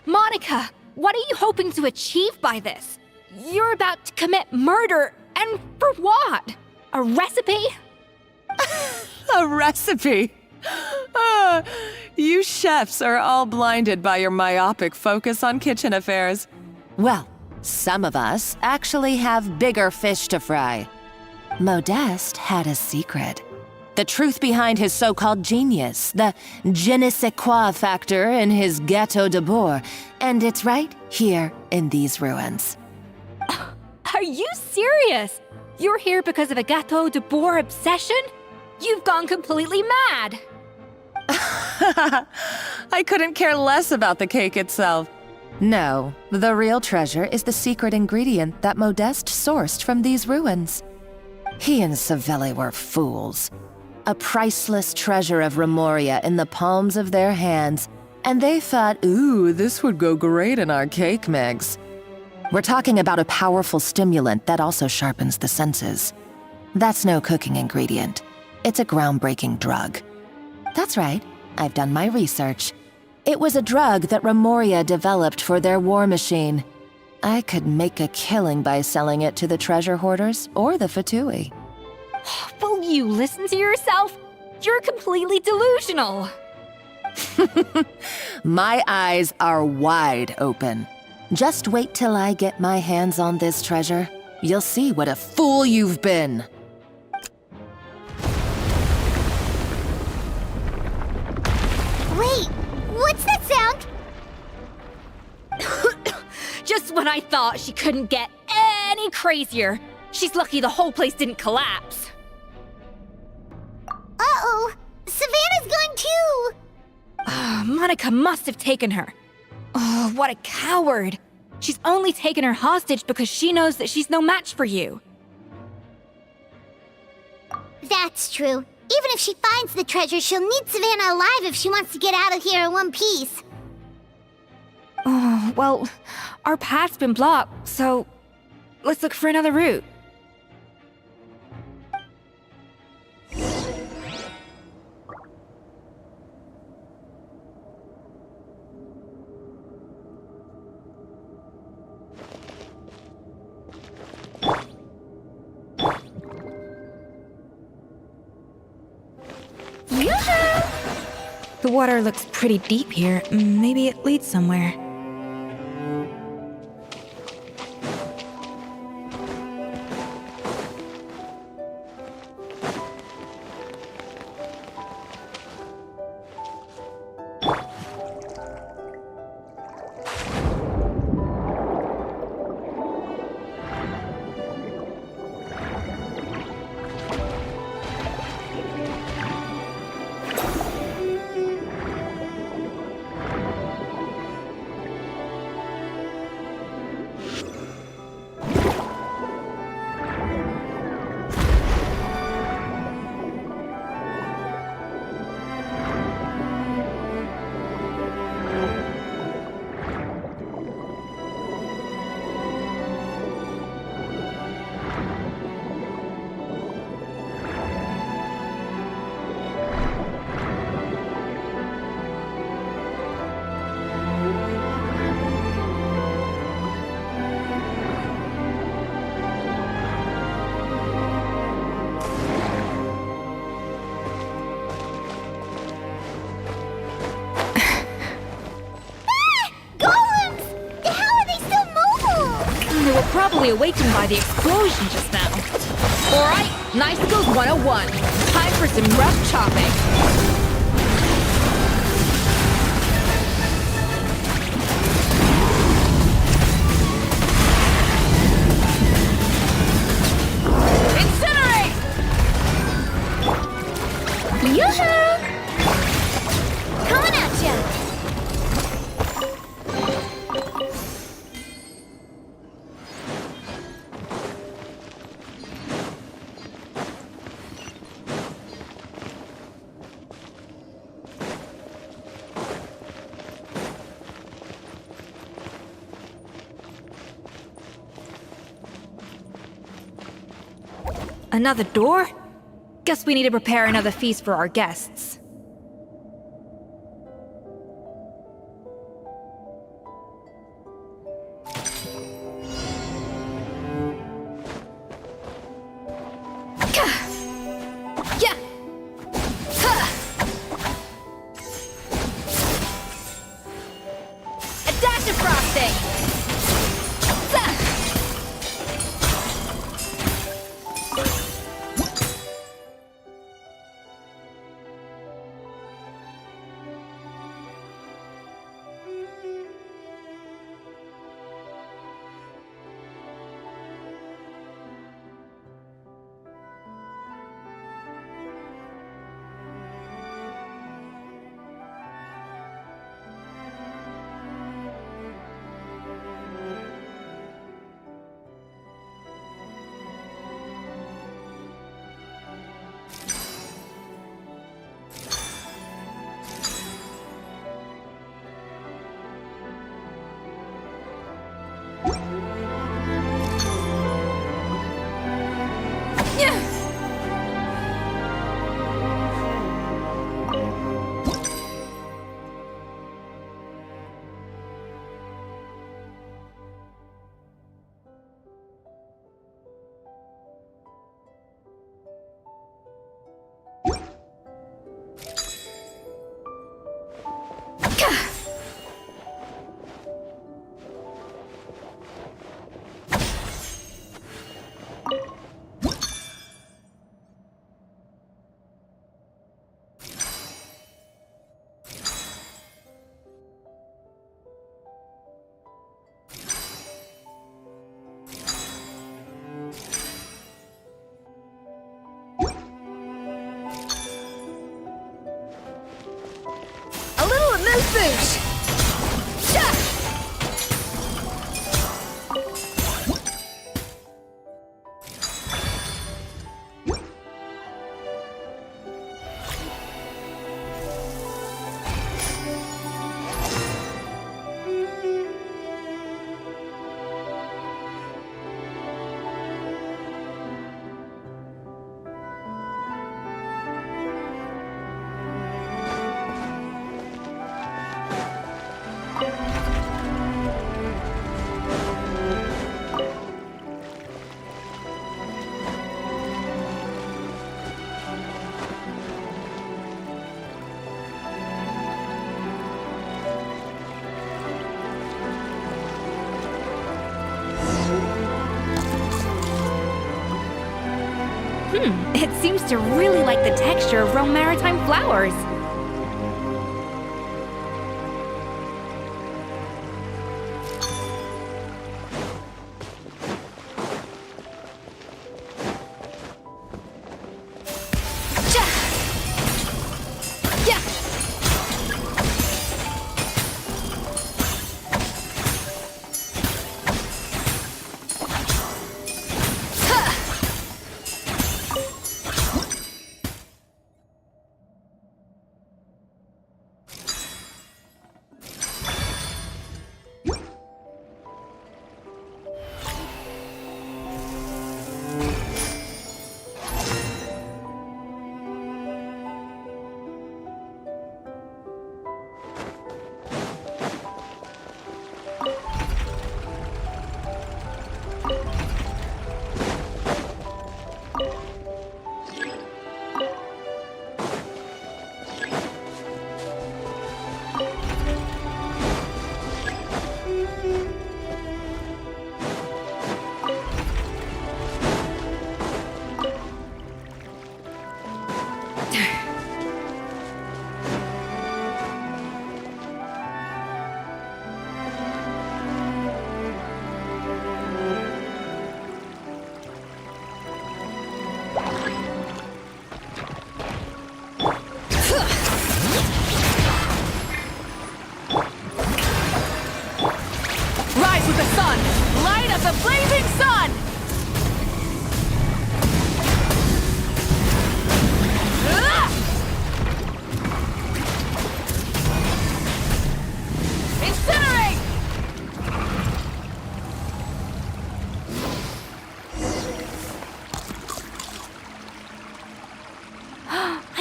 Monica, what are you hoping to achieve by this? You're about to commit murder, and for what? A recipe? A recipe? You chefs are all blinded by your myopic focus on kitchen affairs. Well, some of us actually have bigger fish to fry. Modeste had a secret. The truth behind his so-called genius, the je ne sais quoi factor in his Gâteau de Bourg, and it's right here in these ruins. Are you serious? You're here because of a Gâteau de Bourg obsession? You've gone completely mad! I couldn't care less about the cake itself. No, the real treasure is the secret ingredient that Modeste sourced from these ruins. He and Savelli were fools. A priceless treasure of Remoria in the palms of their hands, and they thought, ooh, this would go great in our cake mix. We're talking about a powerful stimulant that also sharpens the senses. That's no cooking ingredient. It's a groundbreaking drug. That's right, I've done my research. It was a drug that Remoria developed for their war machine. I could make a killing by selling it to the treasure hoarders or the Fatui. Will you listen to yourself? You're completely delusional. My eyes are wide open. Just wait till I get my hands on this treasure. You'll see what a fool you've been. Wait, what's that sound? Just when I thought she couldn't get any crazier. She's lucky the whole place didn't collapse. Uh-oh, Savannah's gone too! Monica must have taken her. Oh, what a coward. She's only taken her hostage because she knows that she's no match for you. That's true. Even if she finds the treasure, she'll need Savannah alive if she wants to get out of here in one piece. Oh, well, our path's been blocked, so let's look for another route. The water looks pretty deep here. Maybe it leads somewhere. Probably awakened by the explosion just now. Alright, Nice Skills 101. Time for some rough chopping. Incinerate! Yoo-hoo! Coming at ya! Another door? Guess we need to prepare another feast for our guests. Yeah. A dash of frosting. Boosh! It seems to really like the texture of Rome maritime flowers.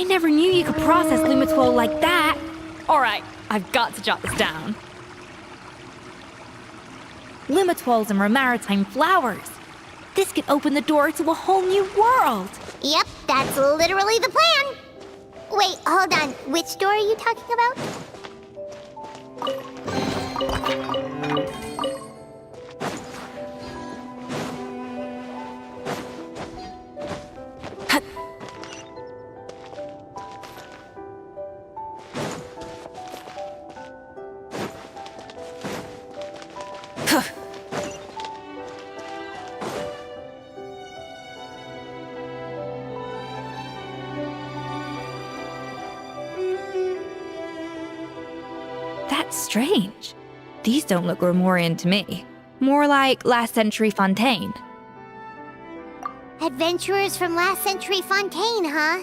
I never knew you could process Lumitwol like that. Alright, I've got to jot this down. Lumitwols and maritime flowers. This could open the door to a whole new world. Yep, that's literally the plan. Wait, hold on. Which door are you talking about? That's strange. These don't look Grimoirian to me. More like last century Fontaine. Adventurers from last century Fontaine, huh?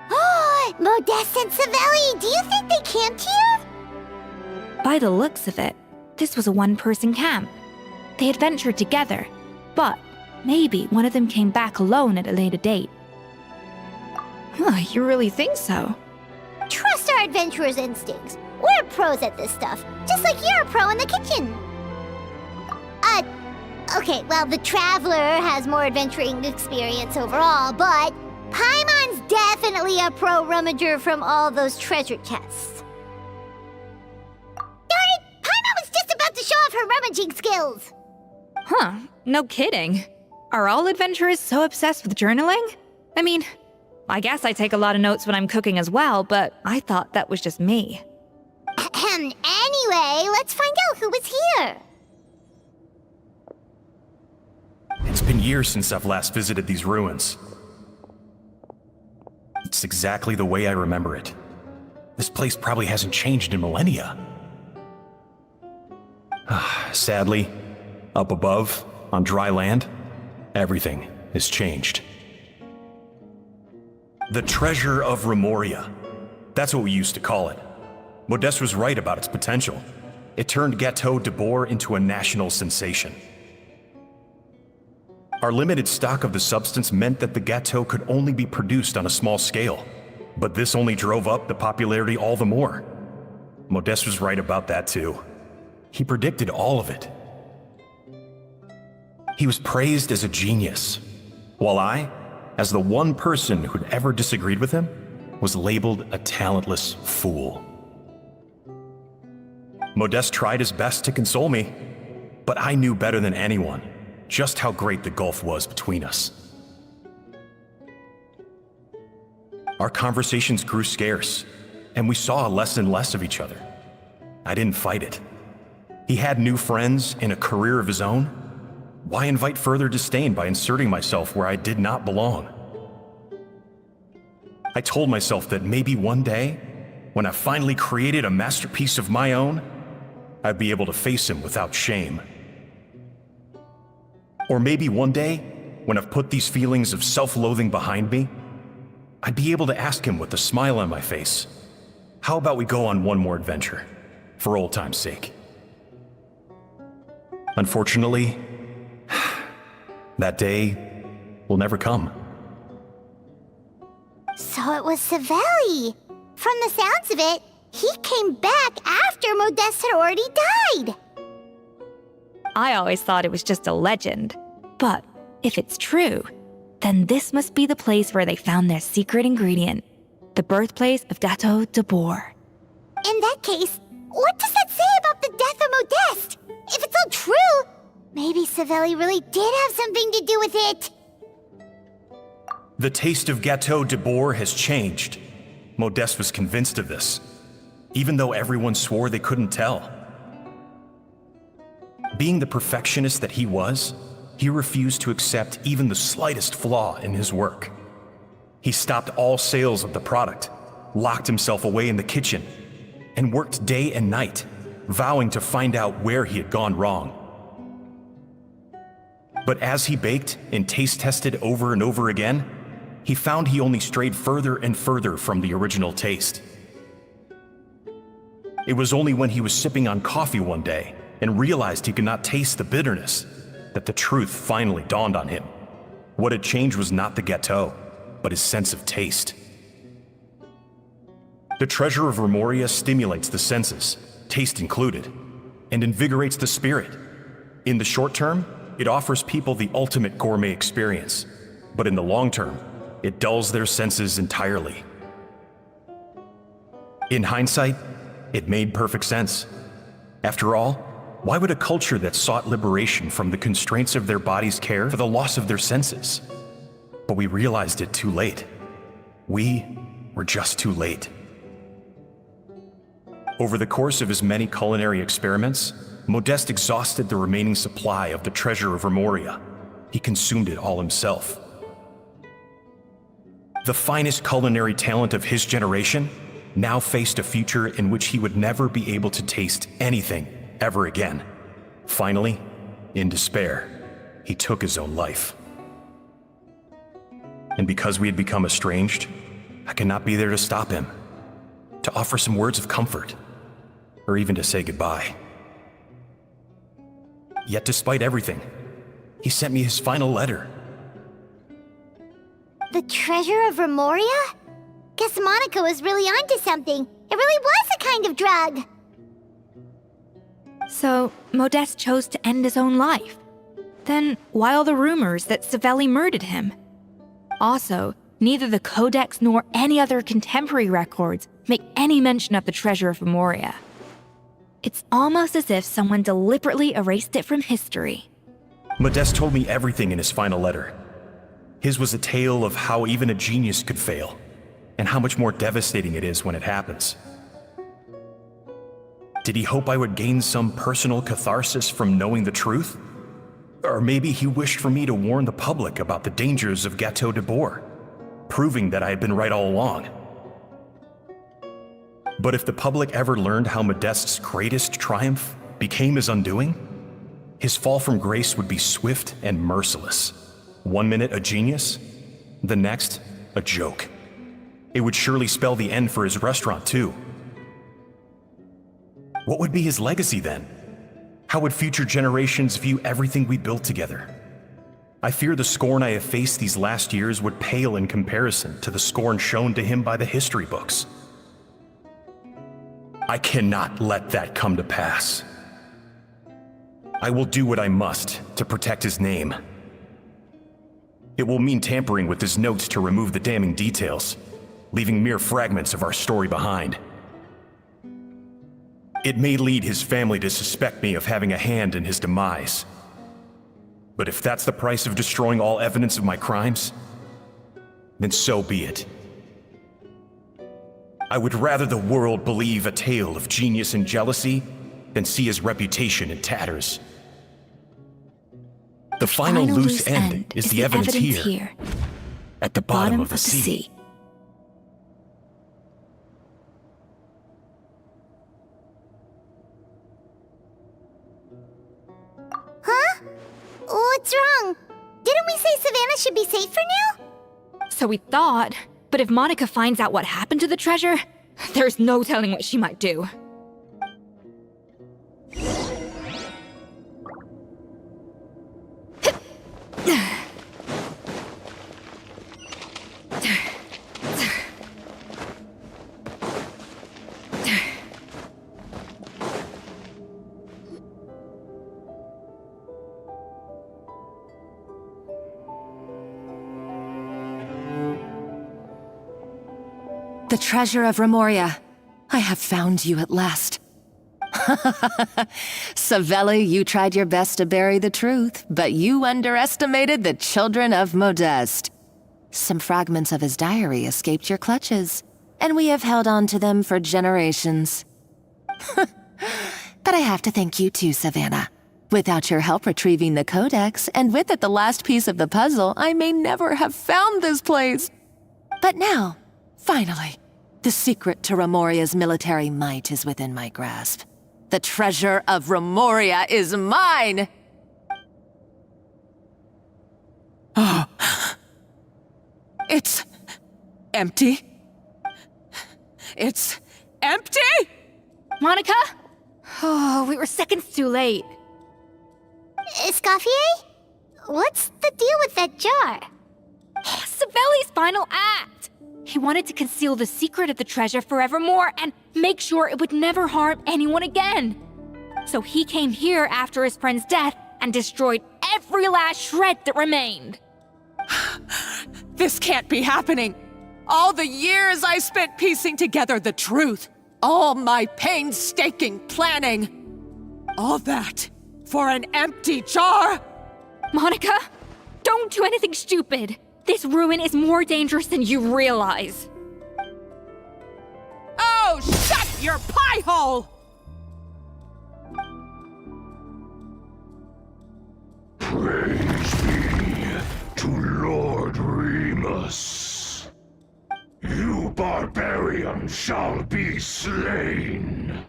Oh, Modeste and Savelli, do you think they camped here? By the looks of it, this was a one-person camp. They adventured together, but maybe one of them came back alone at a later date. You really think so? Trust our adventurers' instincts. We're pros at this stuff, just like you're a pro in the kitchen. Okay, well, the Traveler has more adventuring experience overall, but Paimon's definitely a pro rummager from all those treasure chests. Darn it! Paimon was just about to show off her rummaging skills! Huh, no kidding. Are all adventurers so obsessed with journaling? I mean, I guess I take a lot of notes when I'm cooking as well, but I thought that was just me. Anyway, let's find out who was here. It's been years since I've last visited these ruins. It's exactly the way I remember it. This place probably hasn't changed in millennia. Sadly, up above, on dry land, everything has changed. The treasure of Grimoire. That's what we used to call it. Modeste was right about its potential. It turned Gateau de Boer into a national sensation. Our limited stock of the substance meant that the Gateau could only be produced on a small scale, but this only drove up the popularity all the more. Modeste was right about that too. He predicted all of it. He was praised as a genius, while I, as the one person who'd ever disagreed with him, was labeled a talentless fool. Modeste tried his best to console me, but I knew better than anyone just how great the gulf was between us. Our conversations grew scarce, and we saw less and less of each other. I didn't fight it. He had new friends and a career of his own. Why invite further disdain by inserting myself where I did not belong? I told myself that maybe one day, when I finally created a masterpiece of my own, I'd be able to face him without shame. Or maybe one day, when I've put these feelings of self-loathing behind me, I'd be able to ask him with a smile on my face, how about we go on one more adventure, for old time's sake? Unfortunately, that day will never come. So it was Savelli. From the sounds of it, he came back after Modeste had already died. I always thought it was just a legend. But if it's true, then this must be the place where they found their secret ingredient, the birthplace of Gateau de Boer. In that case, what does that say about the death of Modeste? If it's all true, maybe Savelli really did have something to do with it. The taste of Gateau de Boer has changed. Modeste was convinced of this, even though everyone swore they couldn't tell. Being the perfectionist that he was, he refused to accept even the slightest flaw in his work. He stopped all sales of the product, locked himself away in the kitchen, and worked day and night, vowing to find out where he had gone wrong. But as he baked and taste tested over and over again, he found he only strayed further and further from the original taste. It was only when he was sipping on coffee one day and realized he could not taste the bitterness that the truth finally dawned on him. What had changed was not the Gateau, but his sense of taste. The treasure of Remoria stimulates the senses, taste included, and invigorates the spirit. In the short term, it offers people the ultimate gourmet experience, but in the long term, it dulls their senses entirely. In hindsight, it made perfect sense. After all, why would a culture that sought liberation from the constraints of their bodies care for the loss of their senses? But we realized it too late. We were just too late. Over the course of his many culinary experiments, Modeste exhausted the remaining supply of the treasure of Remoria. He consumed it all himself. The finest culinary talent of his generation now faced a future in which he would never be able to taste anything ever again. Finally, in despair, he took his own life. And because we had become estranged, I cannot be there to stop him, to offer some words of comfort, or even to say goodbye. Yet despite everything, he sent me his final letter. The treasure of Remoria? Guess Monica was really onto something. It really was a kind of drug. So, Modeste chose to end his own life. Then, why all the rumors that Savelli murdered him? Also, neither the Codex nor any other contemporary records make any mention of the treasure of Remoria. It's almost as if someone deliberately erased it from history. Modeste told me everything in his final letter. His was a tale of how even a genius could fail, and how much more devastating it is when it happens. Did he hope I would gain some personal catharsis from knowing the truth? Or maybe he wished for me to warn the public about the dangers of Gâteau de Bourg, proving that I had been right all along. But if the public ever learned how Modeste's greatest triumph became his undoing, his fall from grace would be swift and merciless. 1 minute a genius, the next a joke. It would surely spell the end for his restaurant too. What would be his legacy then? How would future generations view everything we built together? I fear the scorn I have faced these last years would pale in comparison to the scorn shown to him by the history books. I cannot let that come to pass. I will do what I must to protect his name. It will mean tampering with his notes to remove the damning details, leaving mere fragments of our story behind. It may lead his family to suspect me of having a hand in his demise. But if that's the price of destroying all evidence of my crimes, then so be it. I would rather the world believe a tale of genius and jealousy than see his reputation in tatters. The final loose end is the evidence here, at the bottom of the sea. Huh? What's wrong? Didn't we say Savannah should be safe for now? So we thought, but if Monica finds out what happened to the treasure, there's no telling what she might do. The treasure of Remoria. I have found you at last. Savelli, you tried your best to bury the truth, but you underestimated the children of Modeste. Some fragments of his diary escaped your clutches, and we have held on to them for generations. But I have to thank you too, Savannah. Without your help retrieving the Codex, and with it the last piece of the puzzle, I may never have found this place. But now, finally, the secret to Remoria's military might is within my grasp. The treasure of Remoria is mine! Oh. It's empty. It's empty? Monica? Oh, we were seconds too late. Escoffier? What's the deal with that jar? Savelli's final act! He wanted to conceal the secret of the treasure forevermore and make sure it would never harm anyone again. So he came here after his friend's death and destroyed every last shred that remained. This can't be happening. All the years I spent piecing together the truth, all my painstaking planning, all that for an empty jar? Monica, don't do anything stupid. This ruin is more dangerous than you realize. Oh, shut your pie hole! Praise be to Lord Remus. You barbarian shall be slain.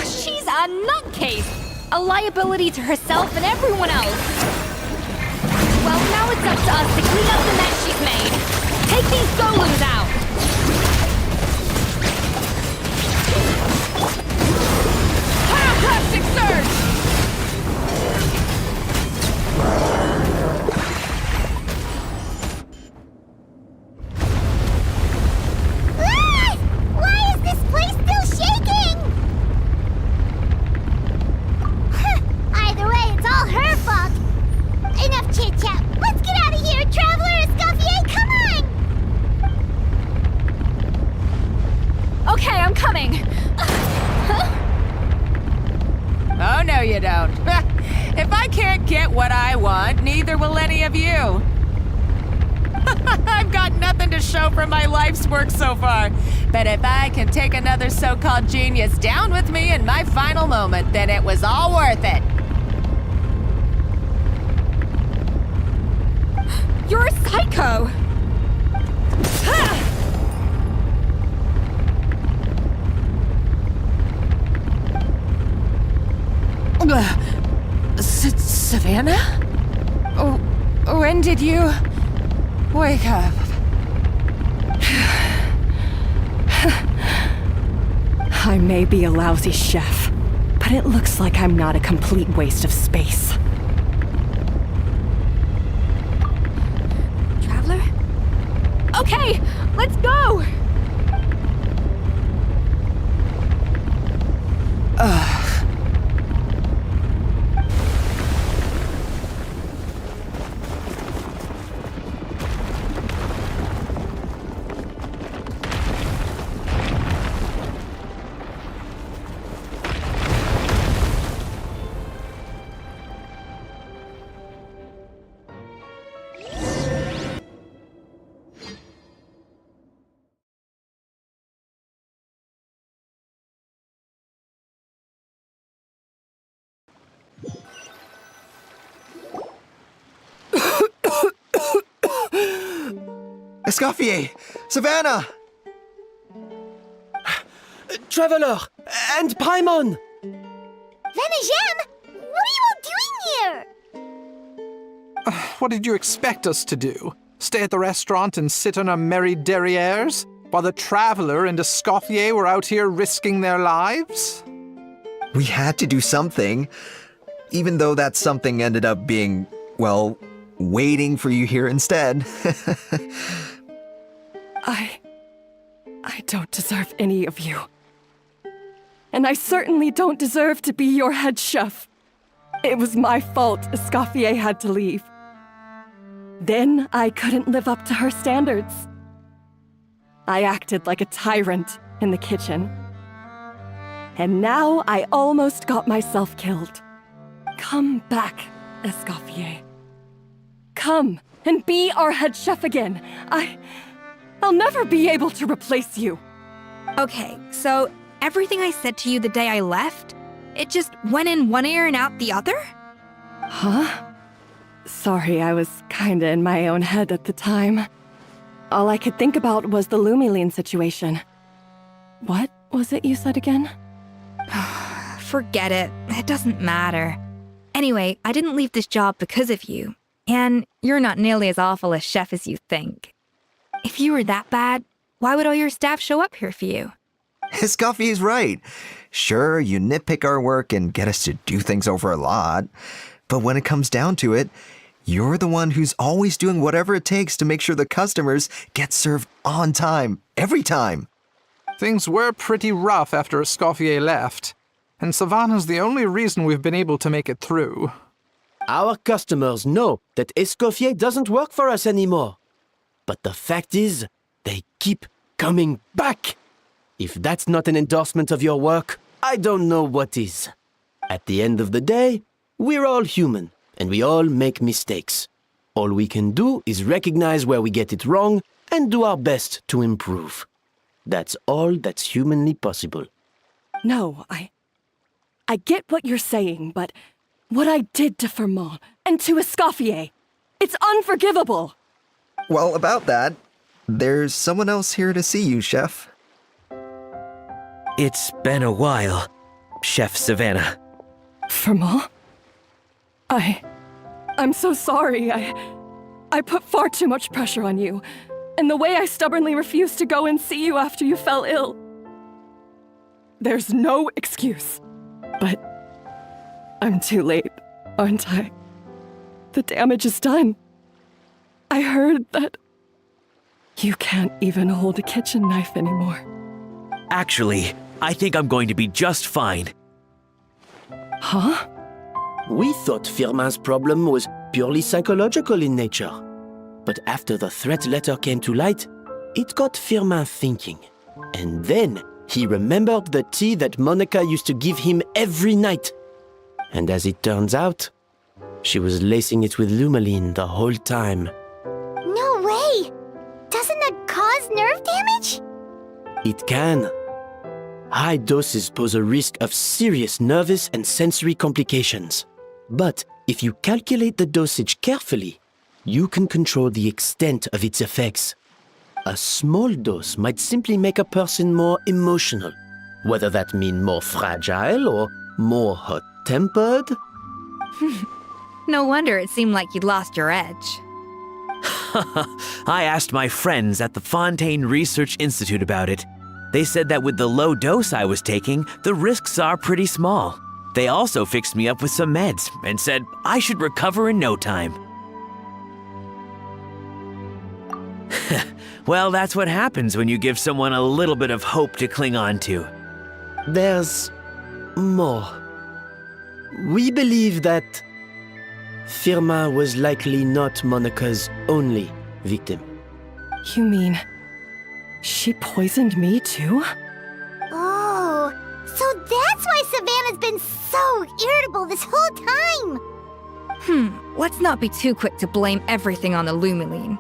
She's a nutcase! A liability to herself and everyone else. Well, now it's up to us to clean up the mess she's made. Take these golems out! Pyroclastic surge! Why is this place still shaking? Either way, it's all her fault. Enough chit-chat. Let's get out of here, Traveler Escoffier, come on! Okay, I'm coming. Oh, no you don't. If I can't get what I want, neither will any of you. I've got nothing to show for my life's work so far. But if I can take another so-called genius down with me in my final moment, then it was all worth it. You're a psycho! Savannah? When did you wake up? I may be a lousy chef, but it looks like I'm not a complete waste of space. Traveler? Okay, let's go! Escoffier! Savannah! Traveler! And Paimon! Venejem, what are you all doing here? What did you expect us to do? Stay at the restaurant and sit on our merry derrieres? While the Traveler and Escoffier were out here risking their lives? We had to do something, even though that something ended up being, well, waiting for you here instead. I don't deserve any of you. And I certainly don't deserve to be your head chef. It was my fault Escoffier had to leave. Then I couldn't live up to her standards. I acted like a tyrant in the kitchen. And now I almost got myself killed. Come back, Escoffier. Come and be our head chef again. I'll never be able to replace you. Okay, so everything I said to you the day I left, it just went in one ear and out the other? Huh? Sorry, I was kinda in my own head at the time. All I could think about was the Lumiline situation. What was it you said again? Forget it. It doesn't matter. Anyway, I didn't leave this job because of you. And you're not nearly as awful a chef as you think. If you were that bad, why would all your staff show up here for you? Escoffier's right. Sure, you nitpick our work and get us to do things over a lot. But when it comes down to it, you're the one who's always doing whatever it takes to make sure the customers get served on time, every time. Things were pretty rough after Escoffier left, and Savannah's the only reason we've been able to make it through. Our customers know that Escoffier doesn't work for us anymore. But the fact is, they keep coming back. If that's not an endorsement of your work, I don't know what is. At the end of the day, we're all human, and we all make mistakes. All we can do is recognize where we get it wrong and do our best to improve. That's all that's humanly possible. No, I get what you're saying, but what I did to Firmin and to Escoffier, it's unforgivable. Well, about that, there's someone else here to see you, Chef. It's been a while, Chef Savannah. Firmin? I'm so sorry. I put far too much pressure on you. And the way I stubbornly refused to go and see you after you fell ill. There's no excuse. But I'm too late, aren't I? The damage is done. I heard that you can't even hold a kitchen knife anymore. Actually, I think I'm going to be just fine. Huh? We thought Firmin's problem was purely psychological in nature. But after the threat letter came to light, it got Firmin thinking. And then he remembered the tea that Monica used to give him every night. And as it turns out, she was lacing it with Lumaline the whole time. No way! Doesn't that cause nerve damage? It can. High doses pose a risk of serious nervous and sensory complications. But if you calculate the dosage carefully, you can control the extent of its effects. A small dose might simply make a person more emotional, whether that means more fragile or more hot-tempered. No wonder it seemed like you'd lost your edge. I asked my friends at the Fontaine Research Institute about it. They said that with the low dose I was taking, the risks are pretty small. They also fixed me up with some meds and said I should recover in no time. Well, that's what happens when you give someone a little bit of hope to cling on to. There's more. We believe that Firmin was likely not Monica's only victim. You mean she poisoned me too? Oh, so that's why Savannah's been so irritable this whole time. Let's not be too quick to blame everything on the Lumaline.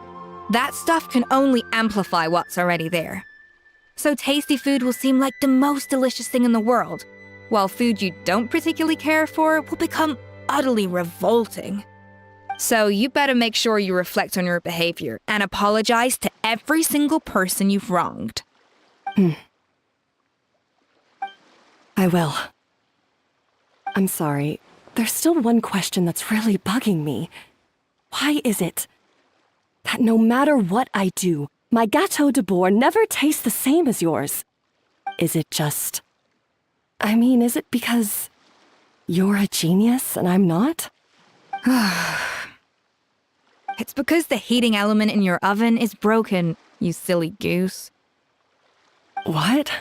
That stuff can only amplify what's already there. So tasty food will seem like the most delicious thing in the world, while food you don't particularly care for will become utterly revolting. So you better make sure you reflect on your behavior and apologize to every single person you've wronged. I will. I'm sorry. There's still one question that's really bugging me. Why is it that no matter what I do, my Gâteau de Bourg never tastes the same as yours? Is it just... is it because you're a genius and I'm not? It's because the heating element in your oven is broken, you silly goose. What?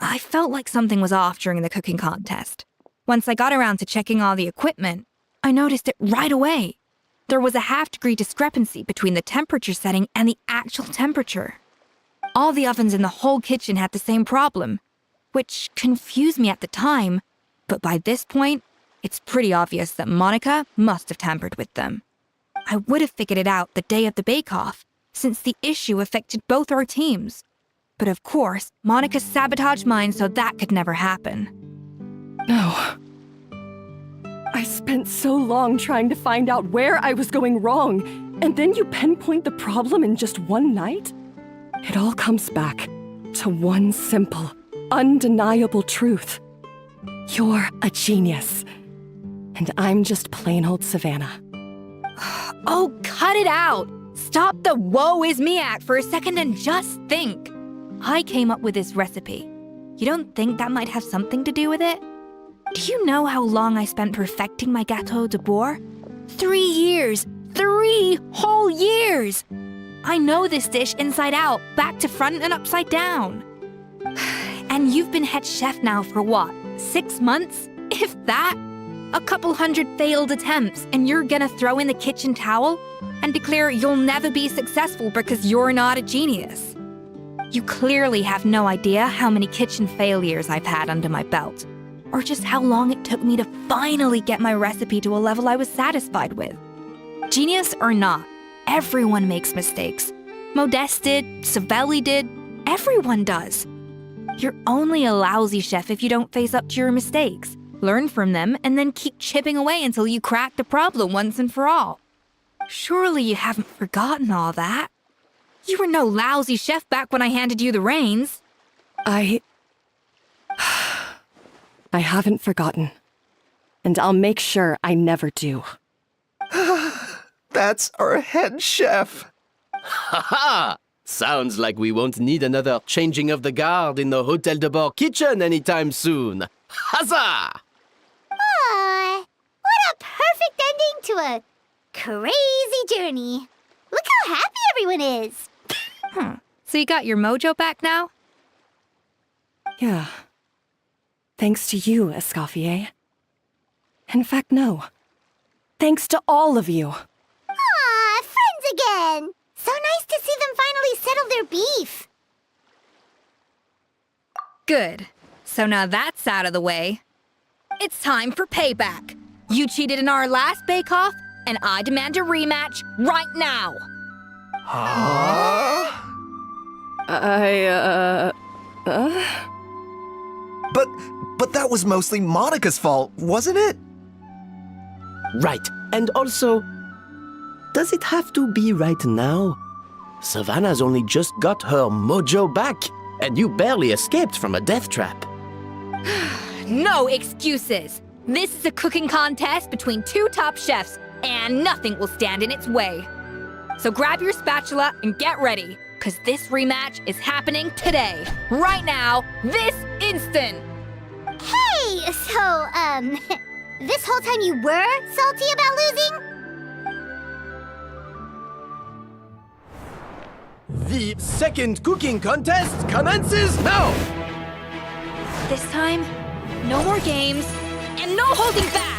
I felt like something was off during the cooking contest. Once I got around to checking all the equipment, I noticed it right away. There was a half-degree discrepancy between the temperature setting and the actual temperature. All the ovens in the whole kitchen had the same problem, which confused me at the time, but by this point, it's pretty obvious that Monica must have tampered with them. I would have figured it out the day of the bake-off, since the issue affected both our teams. But of course, Monica sabotaged mine so that could never happen. No. I spent so long trying to find out where I was going wrong, and then you pinpoint the problem in just one night? It all comes back to one simple, undeniable truth. You're a genius, and I'm just plain old Savannah. Oh, cut it out! Stop the woe is me act for a second and just think. I came up with this recipe. You don't think that might have something to do with it? Do you know how long I spent perfecting my Gâteau de Bourg? 3 years! 3 whole years! I know this dish inside out, back to front and upside down. And you've been head chef now for what, 6 months? If that? A couple hundred failed attempts, and you're gonna throw in the kitchen towel and declare you'll never be successful because you're not a genius. You clearly have no idea how many kitchen failures I've had under my belt, or just how long it took me to finally get my recipe to a level I was satisfied with. Genius or not, everyone makes mistakes. Modeste did, Savelli did, everyone does. You're only a lousy chef if you don't face up to your mistakes, learn from them, and then keep chipping away until you crack the problem once and for all. Surely you haven't forgotten all that. You were no lousy chef back when I handed you the reins. I haven't forgotten. And I'll make sure I never do. That's our head chef. Ha ha! Sounds like we won't need another changing of the guard in the Hôtel de Bord kitchen anytime soon. Huzzah! Aw, what a perfect ending to a crazy journey. Look how happy everyone is. So you got your mojo back now? Yeah. Thanks to you, Escoffier. In fact, no. Thanks to all of you. Aw, friends again. So nice to see them finally settle their beef. Good. So now that's out of the way. It's time for payback. You cheated in our last bake-off, and I demand a rematch right now. But that was mostly Monica's fault, wasn't it? Right, and also, does it have to be right now? Savannah's only just got her mojo back, and you barely escaped from a death trap. No excuses. This is a cooking contest between 2 top chefs, and nothing will stand in its way. So grab your spatula and get ready, because this rematch is happening today, right now, this instant. Hey, so, this whole time you were salty about losing? The second cooking contest commences now! This time, no more games, and no holding back!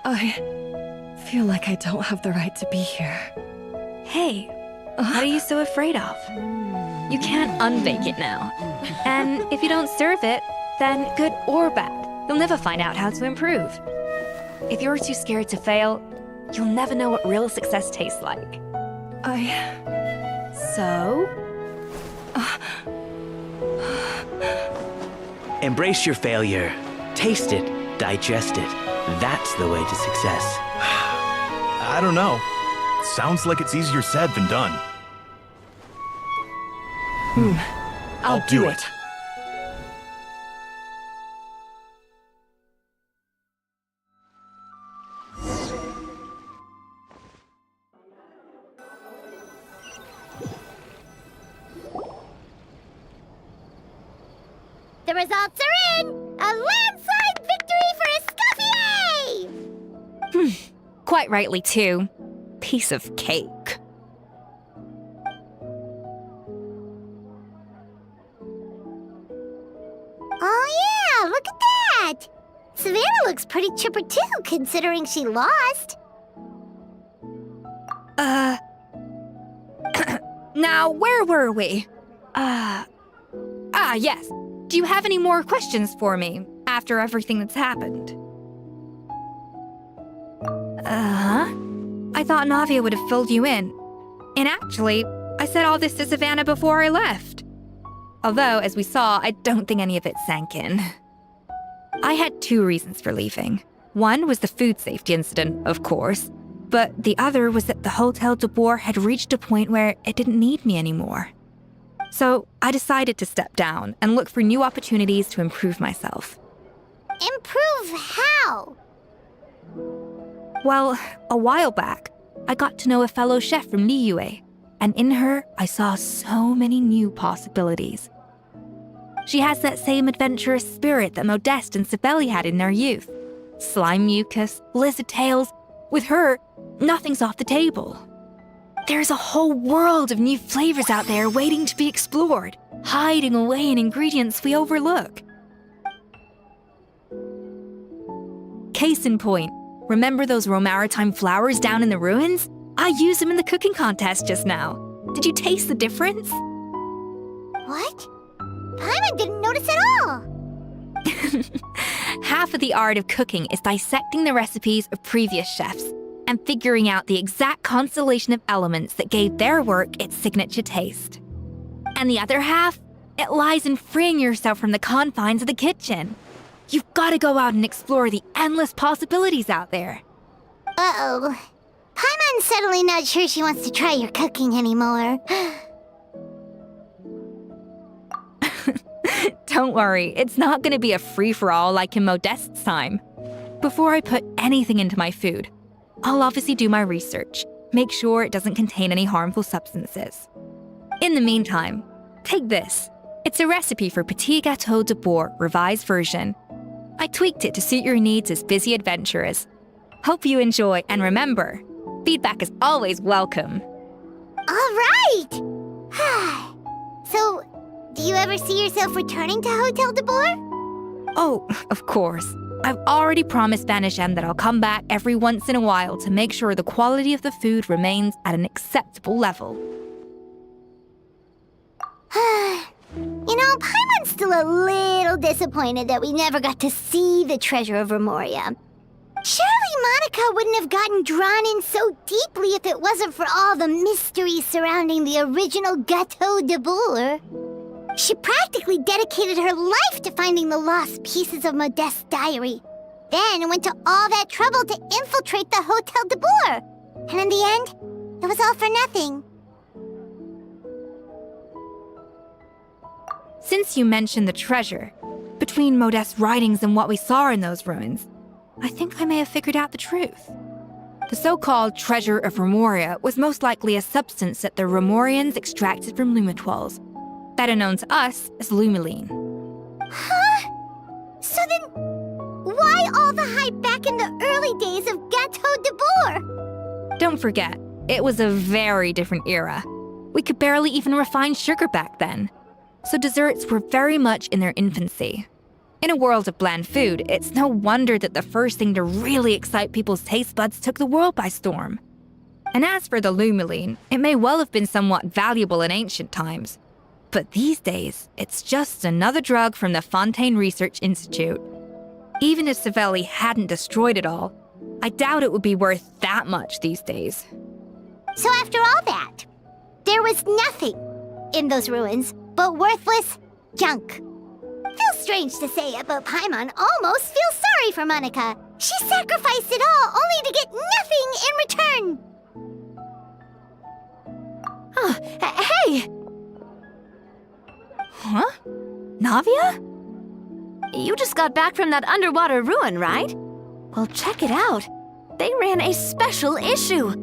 I feel like I don't have the right to be here. Hey, what are you so afraid of? You can't unbake it now. And if you don't serve it, then good or bad, you'll never find out how to improve. If you're too scared to fail, you'll never know what real success tastes like. So? Embrace your failure. Taste it. Digest it. That's the way to success. I don't know. Sounds like it's easier said than done. I'll do it. The results are in! A landslide victory for Escoffier! Quite rightly, too. Piece of cake. Oh yeah, look at that! Savannah looks pretty chipper too, considering she lost. Now, where were we? Yes. Do you have any more questions for me after everything that's happened? I thought Navia would have filled you in. And actually, I said all this to Savannah before I left. Although, as we saw, I don't think any of it sank in. I had 2 reasons for leaving. One was the food safety incident, of course, but the other was that the Hotel de Boer had reached a point where it didn't need me anymore. So I decided to step down and look for new opportunities to improve myself. Improve how? Well, a while back, I got to know a fellow chef from Liyue, and in her, I saw so many new possibilities. She has that same adventurous spirit that Modeste and Sibeli had in their youth. Slime mucus, lizard tails. With her, nothing's off the table. There's a whole world of new flavors out there waiting to be explored, hiding away in ingredients we overlook. Case in point, remember those Romaritime flowers down in the ruins? I used them in the cooking contest just now. Did you taste the difference? What? Paimon didn't notice at all. Half of the art of cooking is dissecting the recipes of previous chefs and figuring out the exact constellation of elements that gave their work its signature taste. And the other half, it lies in freeing yourself from the confines of the kitchen. You've got to go out and explore the endless possibilities out there. Uh-oh. Paimon's suddenly not sure she wants to try your cooking anymore. Don't worry, it's not going to be a free-for-all like in Modeste's time. Before I put anything into my food, I'll obviously do my research, make sure it doesn't contain any harmful substances. In the meantime, take this. It's a recipe for Petit Gâteau de Boer revised version. I tweaked it to suit your needs as busy adventurers. Hope you enjoy, and remember, feedback is always welcome. All right! So, do you ever see yourself returning to Hotel de Boer? Oh, of course. I've already promised Banishem that I'll come back every once in a while to make sure the quality of the food remains at an acceptable level. You know, Paimon's still a little disappointed that we never got to see the treasure of Remoria. Surely Monica wouldn't have gotten drawn in so deeply if it wasn't for all the mystery surrounding the original Gâteau de Boer. She practically dedicated her life to finding the lost pieces of Modeste's diary, then went to all that trouble to infiltrate the Hotel de Boer. And in the end, it was all for nothing. Since you mentioned the treasure, between Modeste's writings and what we saw in those ruins, I think I may have figured out the truth. The so-called treasure of Remoria was most likely a substance that the Remorians extracted from lumitoids, better known to us as lumiline. Huh? So then, why all the hype back in the early days of Gâteau de Boer? Don't forget, it was a very different era. We could barely even refine sugar back then, so desserts were very much in their infancy. In a world of bland food, it's no wonder that the first thing to really excite people's taste buds took the world by storm. And as for the lumiline, it may well have been somewhat valuable in ancient times. But these days, it's just another drug from the Fontaine Research Institute. Even if Sibeli hadn't destroyed it all, I doubt it would be worth that much these days. So after all that, there was nothing in those ruins but worthless junk. Feels strange to say it, but Paimon almost feels sorry for Monica. She sacrificed it all only to get nothing in return. Oh, hey! Huh? Navia? You just got back from that underwater ruin, right? Well, check it out. They ran a special issue.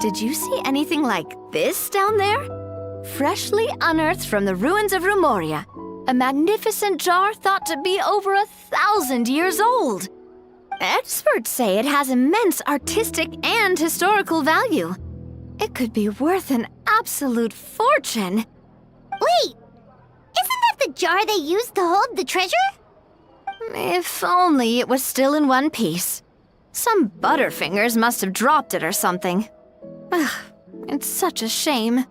Did you see anything like this down there? Freshly unearthed from the ruins of Remoria, a magnificent jar thought to be over 1,000 years old. Experts say it has immense artistic and historical value. It could be worth an absolute fortune. Wait, isn't that the jar they used to hold the treasure? If only it was still in one piece. Some butterfingers must have dropped it or something. Ugh, it's such a shame.